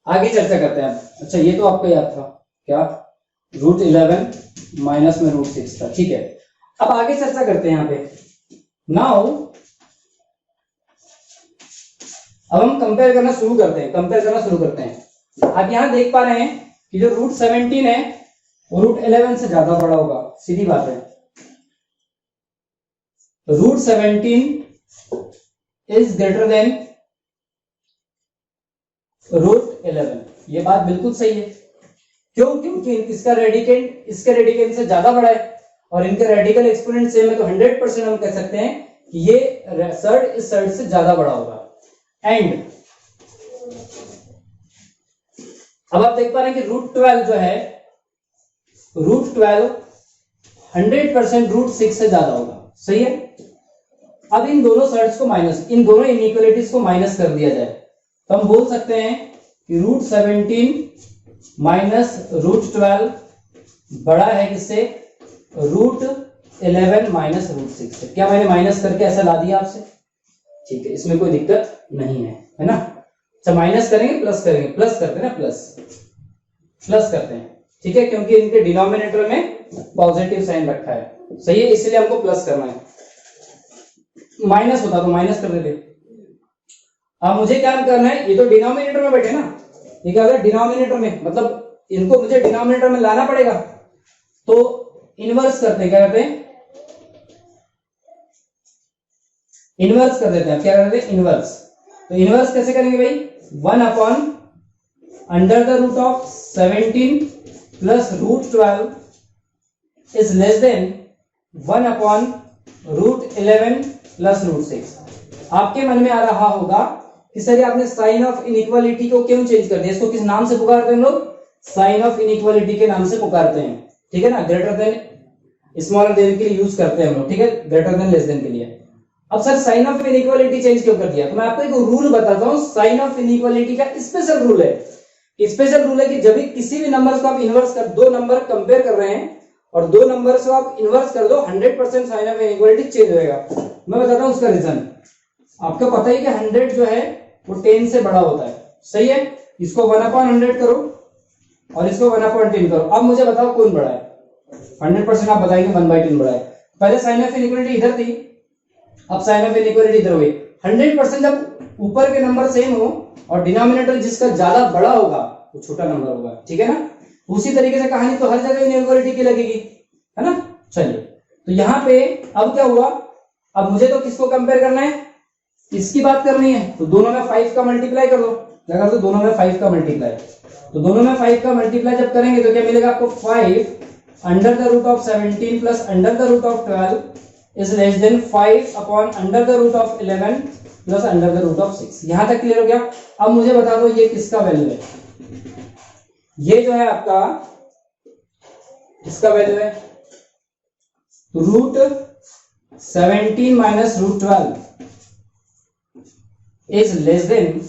आगे चर्चा करते हैं। अच्छा, ये तो आपको याद था क्या? √11 माइनस में √6 था, ठीक है। अब आगे चर्चा करते हैं। यहां पे नाउ अब हम कंपेयर करना शुरू करते हैं। आप यहां देख पा रहे हैं कि जो √17 है वो √11 से ज्यादा बड़ा होगा, सीधी बात है। √17 इज ग्रेटर देन √11, ये बात बिल्कुल सही है। क्यों? क्योंकि इसका रेडिकेंड इसके रेडिकेंड से ज्यादा बड़ा है और इनके रेडिकल एक्सपोनेंट सेम है, तो 100% हम कह सकते हैं कि ये सर्ड इस सर्ड से ज्यादा बड़ा होगा। एंड अब आप देख पा रहे हैं कि √12 जो है, √12 100% √6 से ज्यादा होगा, सही है। अब इन दोनों सर्ड्स को इन दोनों इनइक्वालिटीज को माइनस कर दिया जाए तो हम बोल सकते हैं कि √17 माइनस √12 बड़ा है किससे? √11 माइनस √6 से। क्या मैंने माइनस करके ऐसा ला दिया आपसे? ठीक है, इसमें कोई दिक्कत नहीं है ना। अच्छा, माइनस करेंगे प्लस करेंगे, प्लस करते हैं ना, प्लस करते हैं, ठीक है, क्योंकि इनके डिनोमिनेटर में पॉजिटिव साइन रखा है, सही है, इसलिए हमको प्लस करना है। माइनस होता तो माइनस कर देते। अब मुझे क्या करना है? ये तो डिनोमिनेटर में बैठे ना, ये क्या होगा? डिनोमिनेटर में, मतलब इनको मुझे डिनोमिनेटर में लाना पड़ेगा। तो इनवर्स करते हैं, क्या करते हैं? इनवर्स कर देते हैं। क्या करते हैं? इनवर्स। तो इनवर्स कैसे करेंगे भाई? 1/√17 plus √12 is less than 1/√11 plus √6। आपके मन में आ रहा होगा कि सर आपने साइन ऑफ इनइक्वालिटी को क्यों चेंज कर दिया? इसको किस नाम से पुकारते हैं हम लोग? साइन ऑफ इनइक्वालिटी के नाम से पुकारते हैं, ठीक है ना। ग्रेटर देन स्मॉलर देन के लिए यूज करते हैं हम लोग, ठीक है, ग्रेटर देन लेस देन के लिए। अब sir sign of inequality change क्यों कर दिया? तो मैं आपको एक रूल बताता हूं। साइन ऑफ इनइक्वालिटी का स्पेशल रूल है। स्पेशल रूल है कि जब भी किसी भी नंबर को आप इनवर्स कर, दो नंबर कंपेयर कर रहे हैं और दो नंबर से आप इनवर्स कर दो, 100% साइन ऑफ इनइक्वालिटी चेंज हो जाएगा। मैं बताता हूं उसका रीजन। आपको पता है कि 100 जो है वो 10 से बड़ा होता है, सही है। इसको 1/100 करो और इसको 1/10 करो। अब मुझे बताओ कौन बड़ा है? 100% आप बताएंगे 1/10 बड़ा है। पहले साइन ऑफ इनइक्वालिटी इधर थी, अब साइन ऑफ इनइक्वालिटी इधर हुई। 100% जब ऊपर के नंबर सेम हो और डिनोमिनेटर जिसका ज्यादा बड़ा होगा वो छोटा नंबर होगा, ठीक है ना। उसी तरीके से कहानी तो हर जगह इनइक्वालिटी की लगेगी, है ना। चलिए, तो यहाँ पे अब क्या हुआ? अब मुझे तो किसको कंपेयर करना है? इसकी बात करनी है, तो दोनों में 5 का मल्टीप्लाई कर दो। क्या कर दो? दोनों में 5 का मल्टीप्लाई। तो दोनों में 5 का मल्टीप्लाई जब करेंगे तो क्या मिलेगा आपको? 5/√17 plus √12 is less than 5/√11 plus √6। यहां तक क्लियर हो गया? अब मुझे बता दो ये किसका वैल्यू है? ये जो है आपका इसका वैल्यू है √17 minus √12 is less than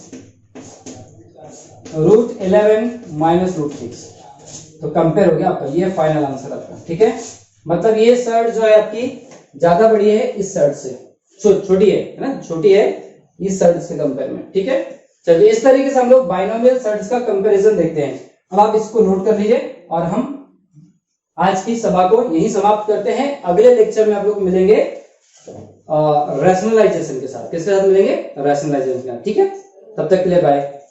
√11 minus √6। तो कंपेयर हो गया आपका, ये फाइनल आंसर आपका, ठीक है। मतलब ये सर्ड जो है आपकी ज्यादा बड़ी है इस सर्ड से, छोटी है ना, छोटी है इस सर्ड से कंपेयर में, ठीक है। चलिए, इस तरीके से हम लोग बाइनोमियल सर्ड्स का कंपैरिजन देखते हैं। अब आप इसको नोट कर लीजिए और हम आज की सभा को यही समाप्त करते हैं। अगले लेक्चर में आप लोग मिलेंगे रैशनलाइजेशन के साथ। किसके साथ मिलेंगे? रैशनलाइजेशन के साथ। ठीक है, तब तक के लिए बाय।